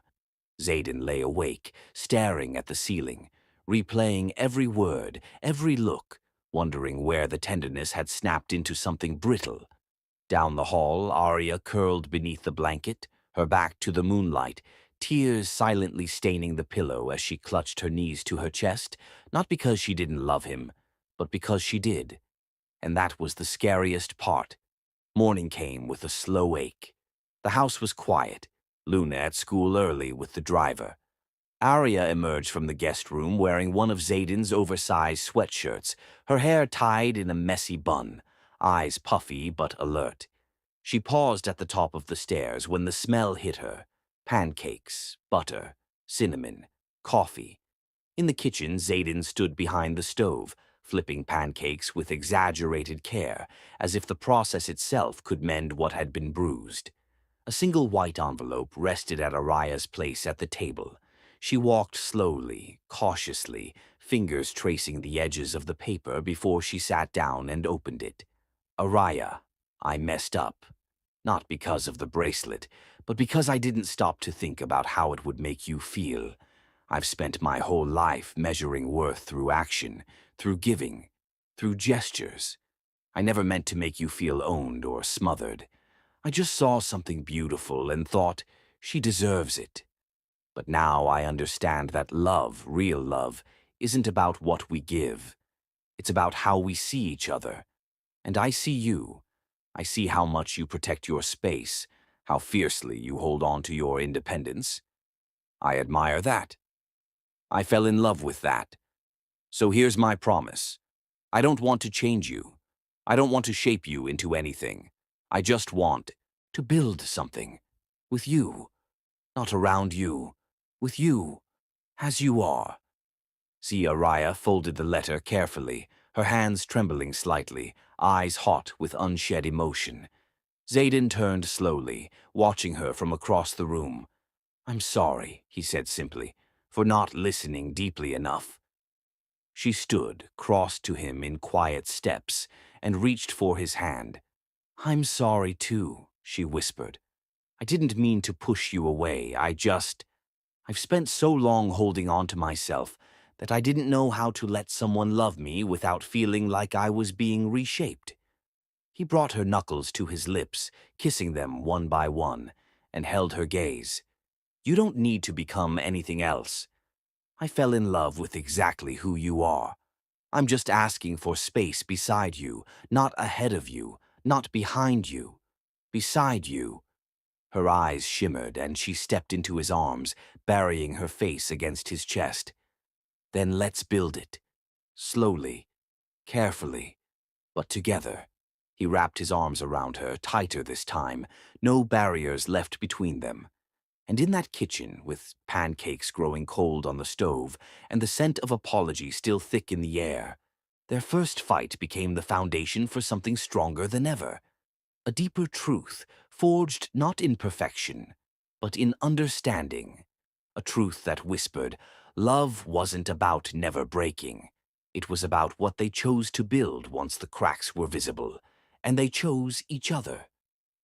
Xaden lay awake, staring at the ceiling, replaying every word, every look, wondering where the tenderness had snapped into something brittle. Down the hall, Arya curled beneath the blanket, her back to the moonlight, tears silently staining the pillow as she clutched her knees to her chest, not because she didn't love him, but because she did. And that was the scariest part. Morning came with a slow ache. The house was quiet, Luna at school early with the driver. Arya emerged from the guest room wearing one of Xaden's oversized sweatshirts, her hair tied in a messy bun, eyes puffy but alert. She paused at the top of the stairs when the smell hit her. Pancakes, butter, cinnamon, coffee. In the kitchen, Xaden stood behind the stove, flipping pancakes with exaggerated care, as if the process itself could mend what had been bruised. A single white envelope rested at Arya's place at the table. She walked slowly, cautiously, fingers tracing the edges of the paper before she sat down and opened it. Arya, I messed up. Not because of the bracelet, but because I didn't stop to think about how it would make you feel. I've spent my whole life measuring worth through action, through giving, through gestures. I never meant to make you feel owned or smothered. I just saw something beautiful and thought, she deserves it. But now I understand that love, real love, isn't about what we give. It's about how we see each other. And I see you. I see how much you protect your space, how fiercely you hold on to your independence. I admire that. I fell in love with that. So here's my promise. I don't want to change you. I don't want to shape you into anything. I just want to build something. With you. Not around you. With you. As you are. Araya folded the letter carefully, her hands trembling slightly, eyes hot with unshed emotion. Zayden turned slowly, watching her from across the room. "I'm sorry," he said simply, "for not listening deeply enough." She stood, crossed to him in quiet steps, and reached for his hand. "I'm sorry, too," she whispered. "I didn't mean to push you away. I've spent so long holding on to myself that I didn't know how to let someone love me without feeling like I was being reshaped." He brought her knuckles to his lips, kissing them one by one, and held her gaze. "You don't need to become anything else. I fell in love with exactly who you are. I'm just asking for space beside you, not ahead of you, not behind you. Beside you." Her eyes shimmered, and she stepped into his arms, burying her face against his chest. "Then let's build it. Slowly, carefully, but together." He wrapped his arms around her, tighter this time, no barriers left between them. And in that kitchen, with pancakes growing cold on the stove and the scent of apology still thick in the air, their first fight became the foundation for something stronger than ever. A deeper truth, forged not in perfection, but in understanding. A truth that whispered, love wasn't about never breaking. It was about what they chose to build once the cracks were visible, and they chose each other.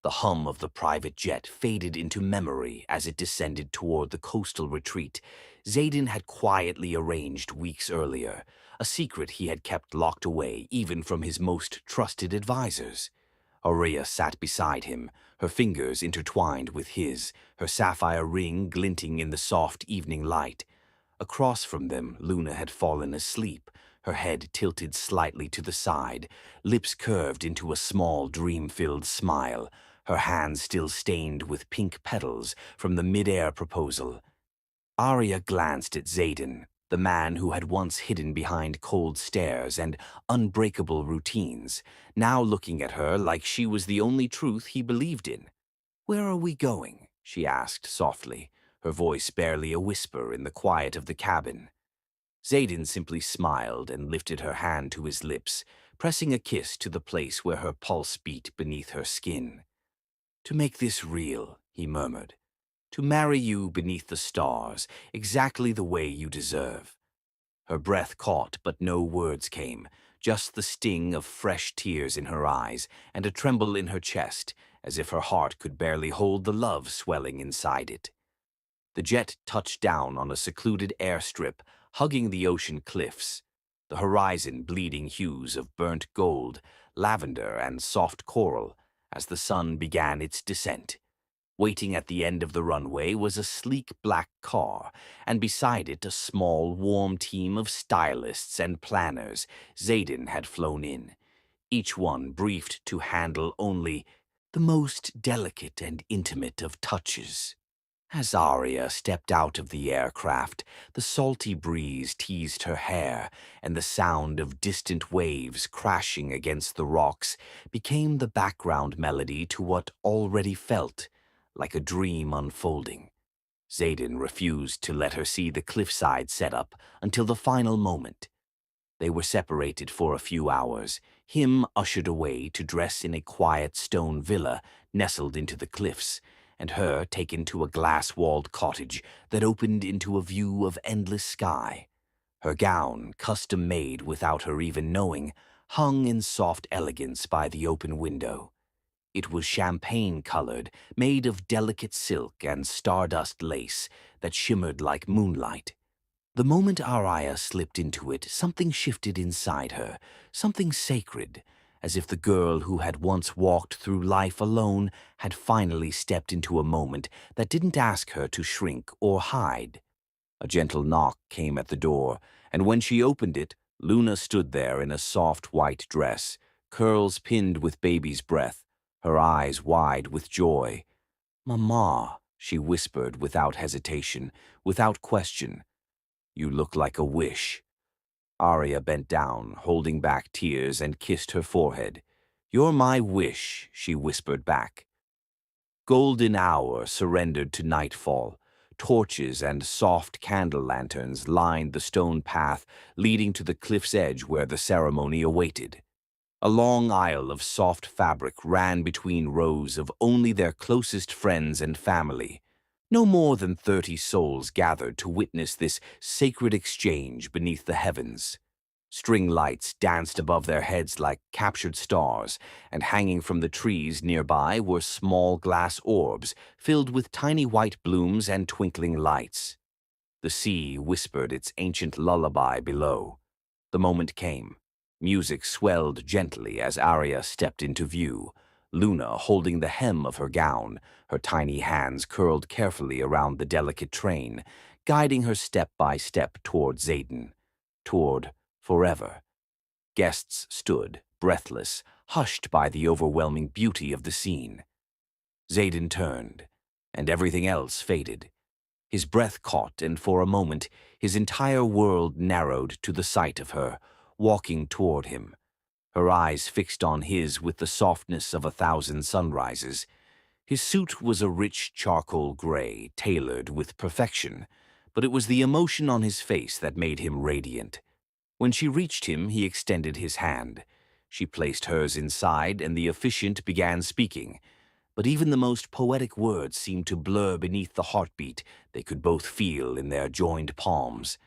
The hum of the private jet faded into memory as it descended toward the coastal retreat Zayden had quietly arranged weeks earlier, a secret he had kept locked away even from his most trusted advisors. Aurea sat beside him, her fingers intertwined with his, her sapphire ring glinting in the soft evening light. Across from them, Luna had fallen asleep, her head tilted slightly to the side, lips curved into a small dream-filled smile, her hands still stained with pink petals from the mid-air proposal. Arya glanced at Zayden, the man who had once hidden behind cold stares and unbreakable routines, now looking at her like she was the only truth he believed in. "Where are we going?" she asked softly, her voice barely a whisper in the quiet of the cabin. Zayden simply smiled and lifted her hand to his lips, pressing a kiss to the place where her pulse beat beneath her skin. "To make this real," he murmured. "To marry you beneath the stars, exactly the way you deserve." Her breath caught, but no words came, just the sting of fresh tears in her eyes and a tremble in her chest, as if her heart could barely hold the love swelling inside it. The jet touched down on a secluded airstrip, hugging the ocean cliffs, the horizon bleeding hues of burnt gold, lavender, and soft coral as the sun began its descent. Waiting at the end of the runway was a sleek black car, and beside it a small, warm team of stylists and planners Zayden had flown in, each one briefed to handle only the most delicate and intimate of touches. As Arya stepped out of the aircraft, the salty breeze teased her hair, and the sound of distant waves crashing against the rocks became the background melody to what already felt like a dream unfolding. Zayden refused to let her see the cliffside setup until the final moment. They were separated for a few hours, him ushered away to dress in a quiet stone villa nestled into the cliffs, and her taken to a glass-walled cottage that opened into a view of endless sky. Her gown, custom-made without her even knowing, hung in soft elegance by the open window. It was champagne-colored, made of delicate silk and stardust lace that shimmered like moonlight. The moment Araya slipped into it, something shifted inside her, something sacred, as if the girl who had once walked through life alone had finally stepped into a moment that didn't ask her to shrink or hide. A gentle knock came at the door, and when she opened it, Luna stood there in a soft white dress, curls pinned with baby's breath, her eyes wide with joy. "Mama," she whispered without hesitation, without question. "You look like a wish." Arya bent down, holding back tears, and kissed her forehead. "You're my wish," she whispered back. Golden hour surrendered to nightfall. Torches and soft candle lanterns lined the stone path leading to the cliff's edge where the ceremony awaited. A long aisle of soft fabric ran between rows of only their closest friends and family. No more than 30 souls gathered to witness this sacred exchange beneath the heavens. String lights danced above their heads like captured stars, and hanging from the trees nearby were small glass orbs filled with tiny white blooms and twinkling lights. The sea whispered its ancient lullaby below. The moment came. Music swelled gently as Arya stepped into view, Luna holding the hem of her gown, her tiny hands curled carefully around the delicate train, guiding her step by step toward Xaden, toward forever. Guests stood, breathless, hushed by the overwhelming beauty of the scene. Xaden turned, and everything else faded. His breath caught, and for a moment his entire world narrowed to the sight of her, walking toward him, her eyes fixed on his with the softness of 1,000 sunrises. His suit was a rich charcoal gray, tailored with perfection, but it was the emotion on his face that made him radiant. When she reached him, he extended his hand. She placed hers inside, and the officiant began speaking. But even the most poetic words seemed to blur beneath the heartbeat they could both feel in their joined palms.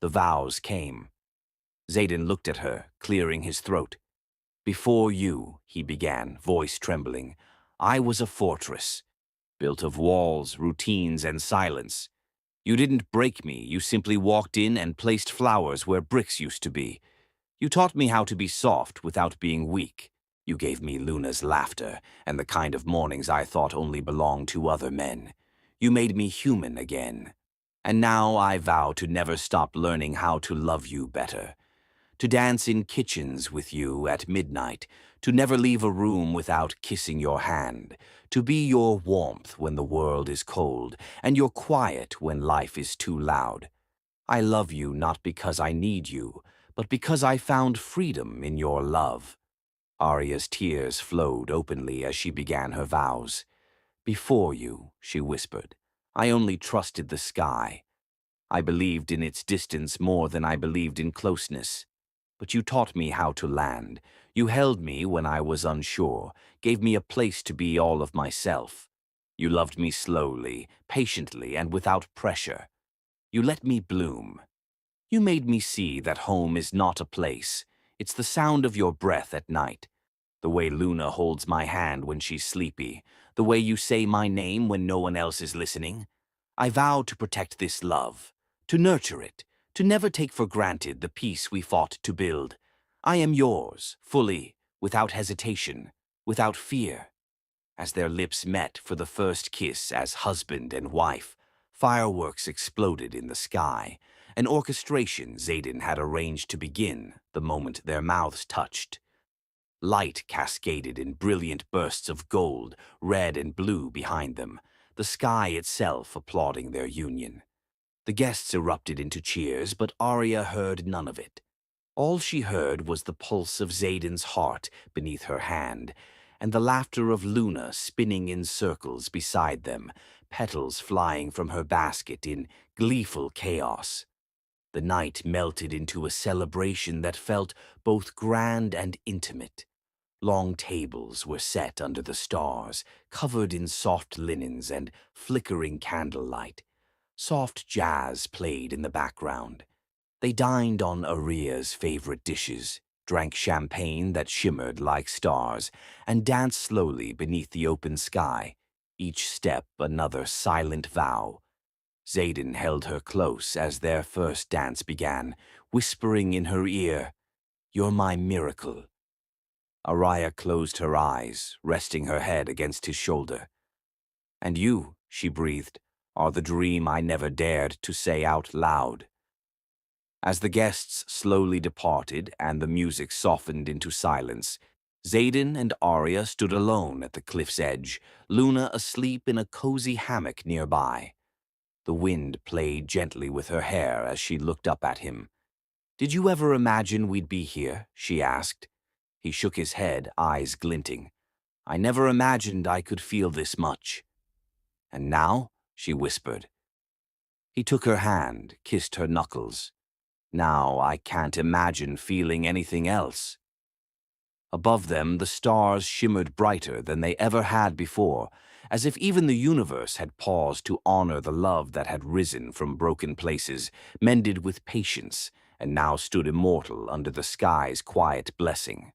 The vows came. Xaden looked at her, clearing his throat. "Before you," he began, voice trembling, "I was a fortress, built of walls, routines, and silence. You didn't break me, you simply walked in and placed flowers where bricks used to be. You taught me how to be soft without being weak. You gave me Luna's laughter and the kind of mornings I thought only belonged to other men. You made me human again. And now I vow to never stop learning how to love you better. To dance in kitchens with you at midnight, to never leave a room without kissing your hand, to be your warmth when the world is cold, and your quiet when life is too loud. I love you not because I need you, but because I found freedom in your love." Arya's tears flowed openly as she began her vows. "Before you," she whispered, "I only trusted the sky. I believed in its distance more than I believed in closeness. But you taught me how to land. You held me when I was unsure, gave me a place to be all of myself. You loved me slowly, patiently, and without pressure. You let me bloom. You made me see that home is not a place. It's the sound of your breath at night, the way Luna holds my hand when she's sleepy, the way you say my name when no one else is listening. I vow to protect this love, to nurture it, to never take for granted the peace we fought to build. I am yours, fully, without hesitation, without fear." As their lips met for the first kiss as husband and wife, fireworks exploded in the sky, an orchestration Xaden had arranged to begin the moment their mouths touched. Light cascaded in brilliant bursts of gold, red and blue behind them, the sky itself applauding their union. The guests erupted into cheers, but Arya heard none of it. All she heard was the pulse of Xaden's heart beneath her hand, and the laughter of Luna spinning in circles beside them, petals flying from her basket in gleeful chaos. The night melted into a celebration that felt both grand and intimate. Long tables were set under the stars, covered in soft linens and flickering candlelight. Soft jazz played in the background. They dined on Aria's favorite dishes, drank champagne that shimmered like stars, and danced slowly beneath the open sky, each step another silent vow. Xaden held her close as their first dance began, whispering in her ear, "You're my miracle." Arya closed her eyes, resting her head against his shoulder. "And you," she breathed, "are the dream I never dared to say out loud." As the guests slowly departed and the music softened into silence, Xaden and Arya stood alone at the cliff's edge, Luna asleep in a cozy hammock nearby. The wind played gently with her hair as she looked up at him. "Did you ever imagine we'd be here?" she asked. He shook his head, eyes glinting. "I never imagined I could feel this much." "And now?" she whispered. He took her hand, kissed her knuckles. "Now I can't imagine feeling anything else." Above them, the stars shimmered brighter than they ever had before, as if even the universe had paused to honor the love that had risen from broken places, mended with patience, and now stood immortal under the sky's quiet blessing.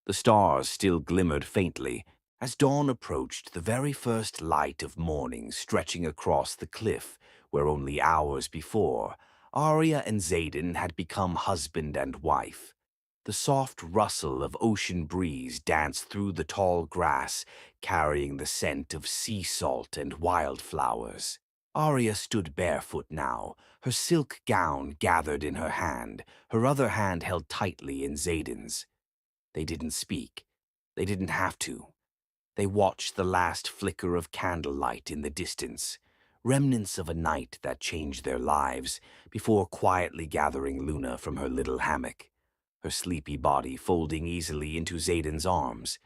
The stars still glimmered faintly. As dawn approached, the very first light of morning stretching across the cliff, where only hours before, Arya and Xaden had become husband and wife. The soft rustle of ocean breeze danced through the tall grass, carrying the scent of sea salt and wildflowers. Arya stood barefoot now, her silk gown gathered in her hand, her other hand held tightly in Xaden's. They didn't speak. They didn't have to. They watched the last flicker of candlelight in the distance, remnants of a night that changed their lives, before quietly gathering Luna from her little hammock, her sleepy body folding easily into Xaden's arms.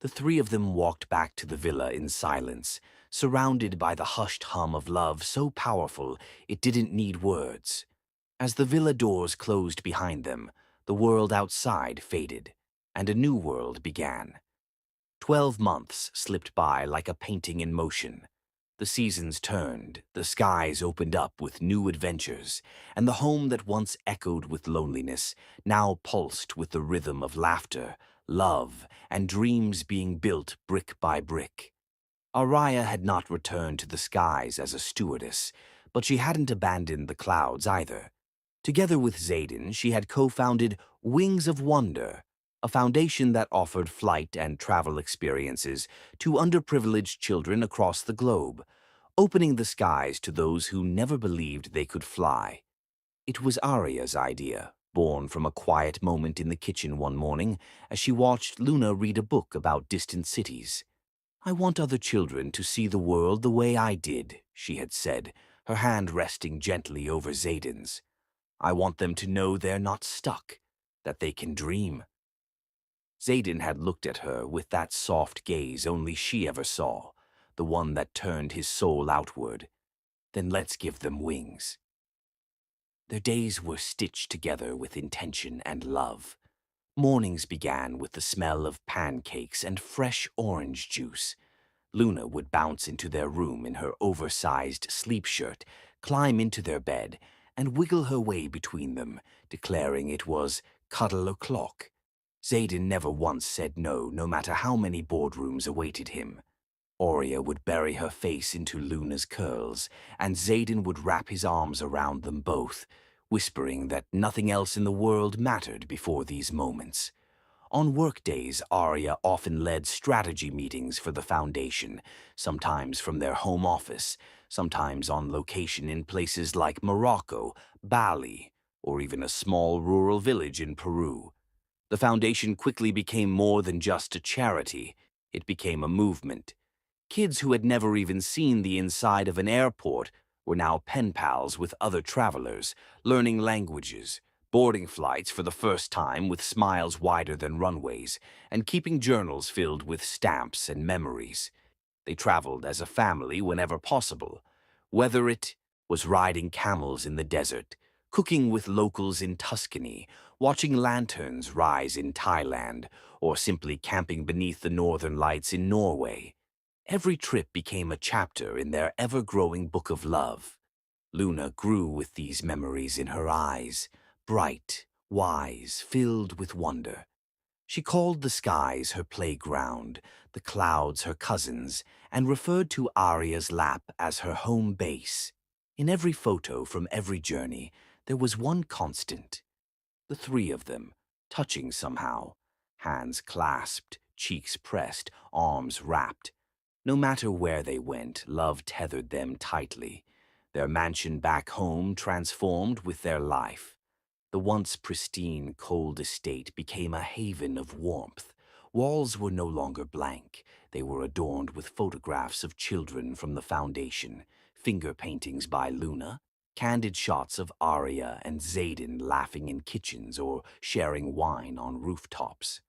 The three of them walked back to the villa in silence, surrounded by the hushed hum of love so powerful it didn't need words. As the villa doors closed behind them, the world outside faded, and a new world began. 12 months slipped by like a painting in motion. The seasons turned, the skies opened up with new adventures, and the home that once echoed with loneliness now pulsed with the rhythm of laughter, love, and dreams being built brick by brick. Araya had not returned to the skies as a stewardess, but she hadn't abandoned the clouds either. Together with Xaden, she had co-founded Wings of Wonder, a foundation that offered flight and travel experiences to underprivileged children across the globe, opening the skies to those who never believed they could fly. It was Arya's idea, born from a quiet moment in the kitchen one morning as she watched Luna read a book about distant cities. "I want other children to see the world the way I did," she had said, her hand resting gently over Xaden's. "I want them to know they're not stuck, that they can dream." Xaden had looked at her with that soft gaze only she ever saw, the one that turned his soul outward. "Then let's give them wings." Their days were stitched together with intention and love. Mornings began with the smell of pancakes and fresh orange juice. Luna would bounce into their room in her oversized sleep shirt, climb into their bed, and wiggle her way between them, declaring it was cuddle o'clock. Xaden never once said no, no matter how many boardrooms awaited him. Arya would bury her face into Luna's curls, and Xaden would wrap his arms around them both, whispering that nothing else in the world mattered before these moments. On workdays, Arya often led strategy meetings for the Foundation, sometimes from their home office, sometimes on location in places like Morocco, Bali, or even a small rural village in Peru. The Foundation quickly became more than just a charity. It became a movement. Kids who had never even seen the inside of an airport were now pen pals with other travelers, learning languages, boarding flights for the first time with smiles wider than runways, and keeping journals filled with stamps and memories. They traveled as a family whenever possible, whether it was riding camels in the desert, cooking with locals in Tuscany, watching lanterns rise in Thailand, or simply camping beneath the northern lights in Norway. Every trip became a chapter in their ever-growing book of love. Luna grew with these memories in her eyes, bright, wise, filled with wonder. She called the skies her playground, the clouds her cousins, and referred to Arya's lap as her home base. In every photo from every journey, there was one constant. The three of them, touching somehow, hands clasped, cheeks pressed, arms wrapped. No matter where they went, love tethered them tightly, their mansion back home transformed with their life. The once pristine, cold estate became a haven of warmth. Walls were no longer blank. They were adorned with photographs of children from the foundation, finger paintings by Luna, candid shots of Arya and Xaden laughing in kitchens or sharing wine on rooftops.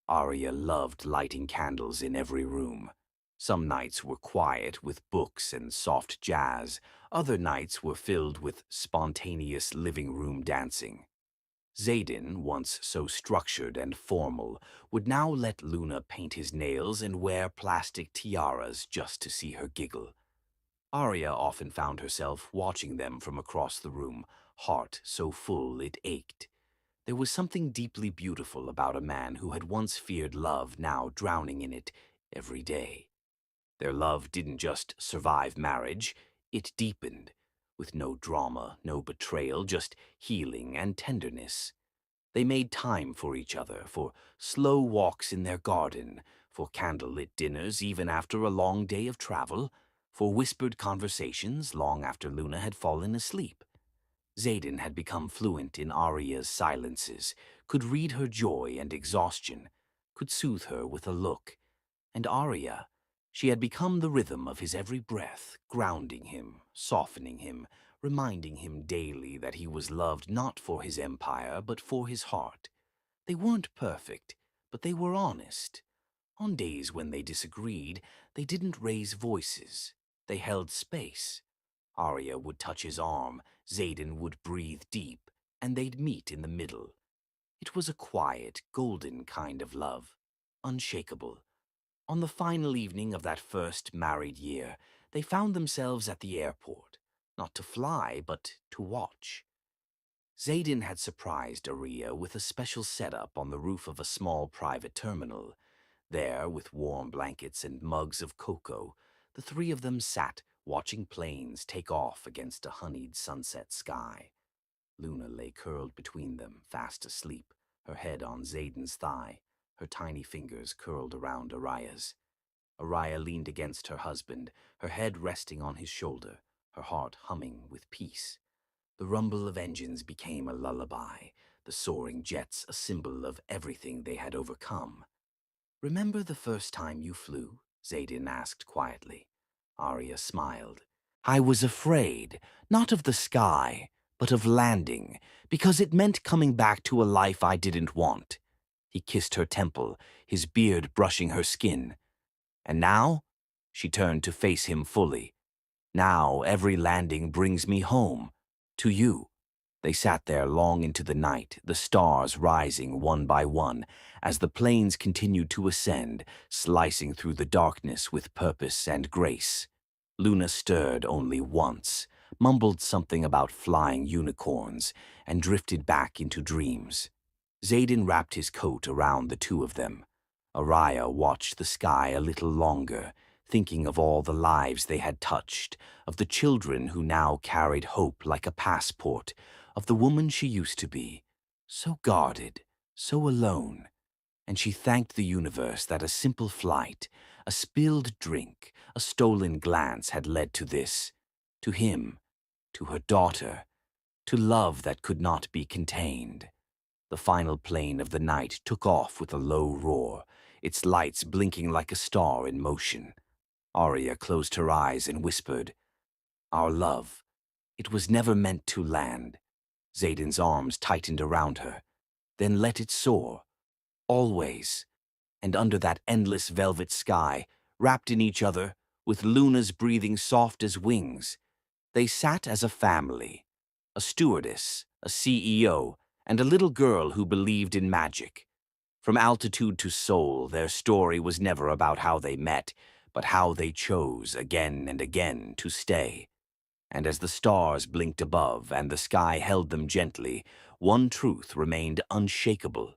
Arya loved lighting candles in every room. Some nights were quiet with books and soft jazz. Other nights were filled with spontaneous living room dancing. Xaden, once so structured and formal, would now let Luna paint his nails and wear plastic tiaras just to see her giggle. Arya often found herself watching them from across the room, heart so full it ached. There was something deeply beautiful about a man who had once feared love, now drowning in it every day. Their love didn't just survive marriage, it deepened, with no drama, no betrayal, just healing and tenderness. They made time for each other, for slow walks in their garden, for candlelit dinners even after a long day of travel, for whispered conversations long after Luna had fallen asleep. Xaden had become fluent in Arya's silences, could read her joy and exhaustion, could soothe her with a look. And Arya, she had become the rhythm of his every breath, grounding him, softening him, reminding him daily that he was loved not for his empire, but for his heart. They weren't perfect, but they were honest. On days when they disagreed, they didn't raise voices. They held space. Arya would touch his arm, Xaden would breathe deep, and they'd meet in the middle. It was a quiet, golden kind of love, unshakable. On the final evening of that first married year, they found themselves at the airport, not to fly, but to watch. Xaden had surprised Arya with a special setup on the roof of a small private terminal. There, with warm blankets and mugs of cocoa, the three of them sat watching planes take off against a honeyed sunset sky. Luna lay curled between them, fast asleep, her head on Xaden's thigh, her tiny fingers curled around Arya's. Arya leaned against her husband, her head resting on his shoulder, her heart humming with peace. The rumble of engines became a lullaby, the soaring jets a symbol of everything they had overcome. "Remember the first time you flew?" Xaden asked quietly. Arya smiled. "I was afraid, not of the sky, but of landing, because it meant coming back to a life I didn't want." He kissed her temple, his beard brushing her skin. "And now?" She turned to face him fully. "Now every landing brings me home, to you." They sat there long into the night, the stars rising one by one, as the planes continued to ascend, slicing through the darkness with purpose and grace. Luna stirred only once, mumbled something about flying unicorns, and drifted back into dreams. Xaden wrapped his coat around the two of them. Arya watched the sky a little longer, thinking of all the lives they had touched, of the children who now carried hope like a passport, of the woman she used to be, so guarded, so alone. And she thanked the universe that a simple flight, a spilled drink, a stolen glance had led to this, to him, to her daughter, to love that could not be contained. The final plane of the night took off with a low roar, its lights blinking like a star in motion. Arya closed her eyes and whispered, "Our love, it was never meant to land." Xaden's arms tightened around her. "Then let it soar. Always." And under that endless velvet sky, wrapped in each other, with Luna's breathing soft as wings, they sat as a family, a stewardess, a CEO, and a little girl who believed in magic. From altitude to soul, their story was never about how they met, but how they chose again and again to stay. And as the stars blinked above and the sky held them gently, one truth remained unshakable.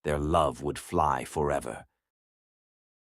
Their love would fly forever.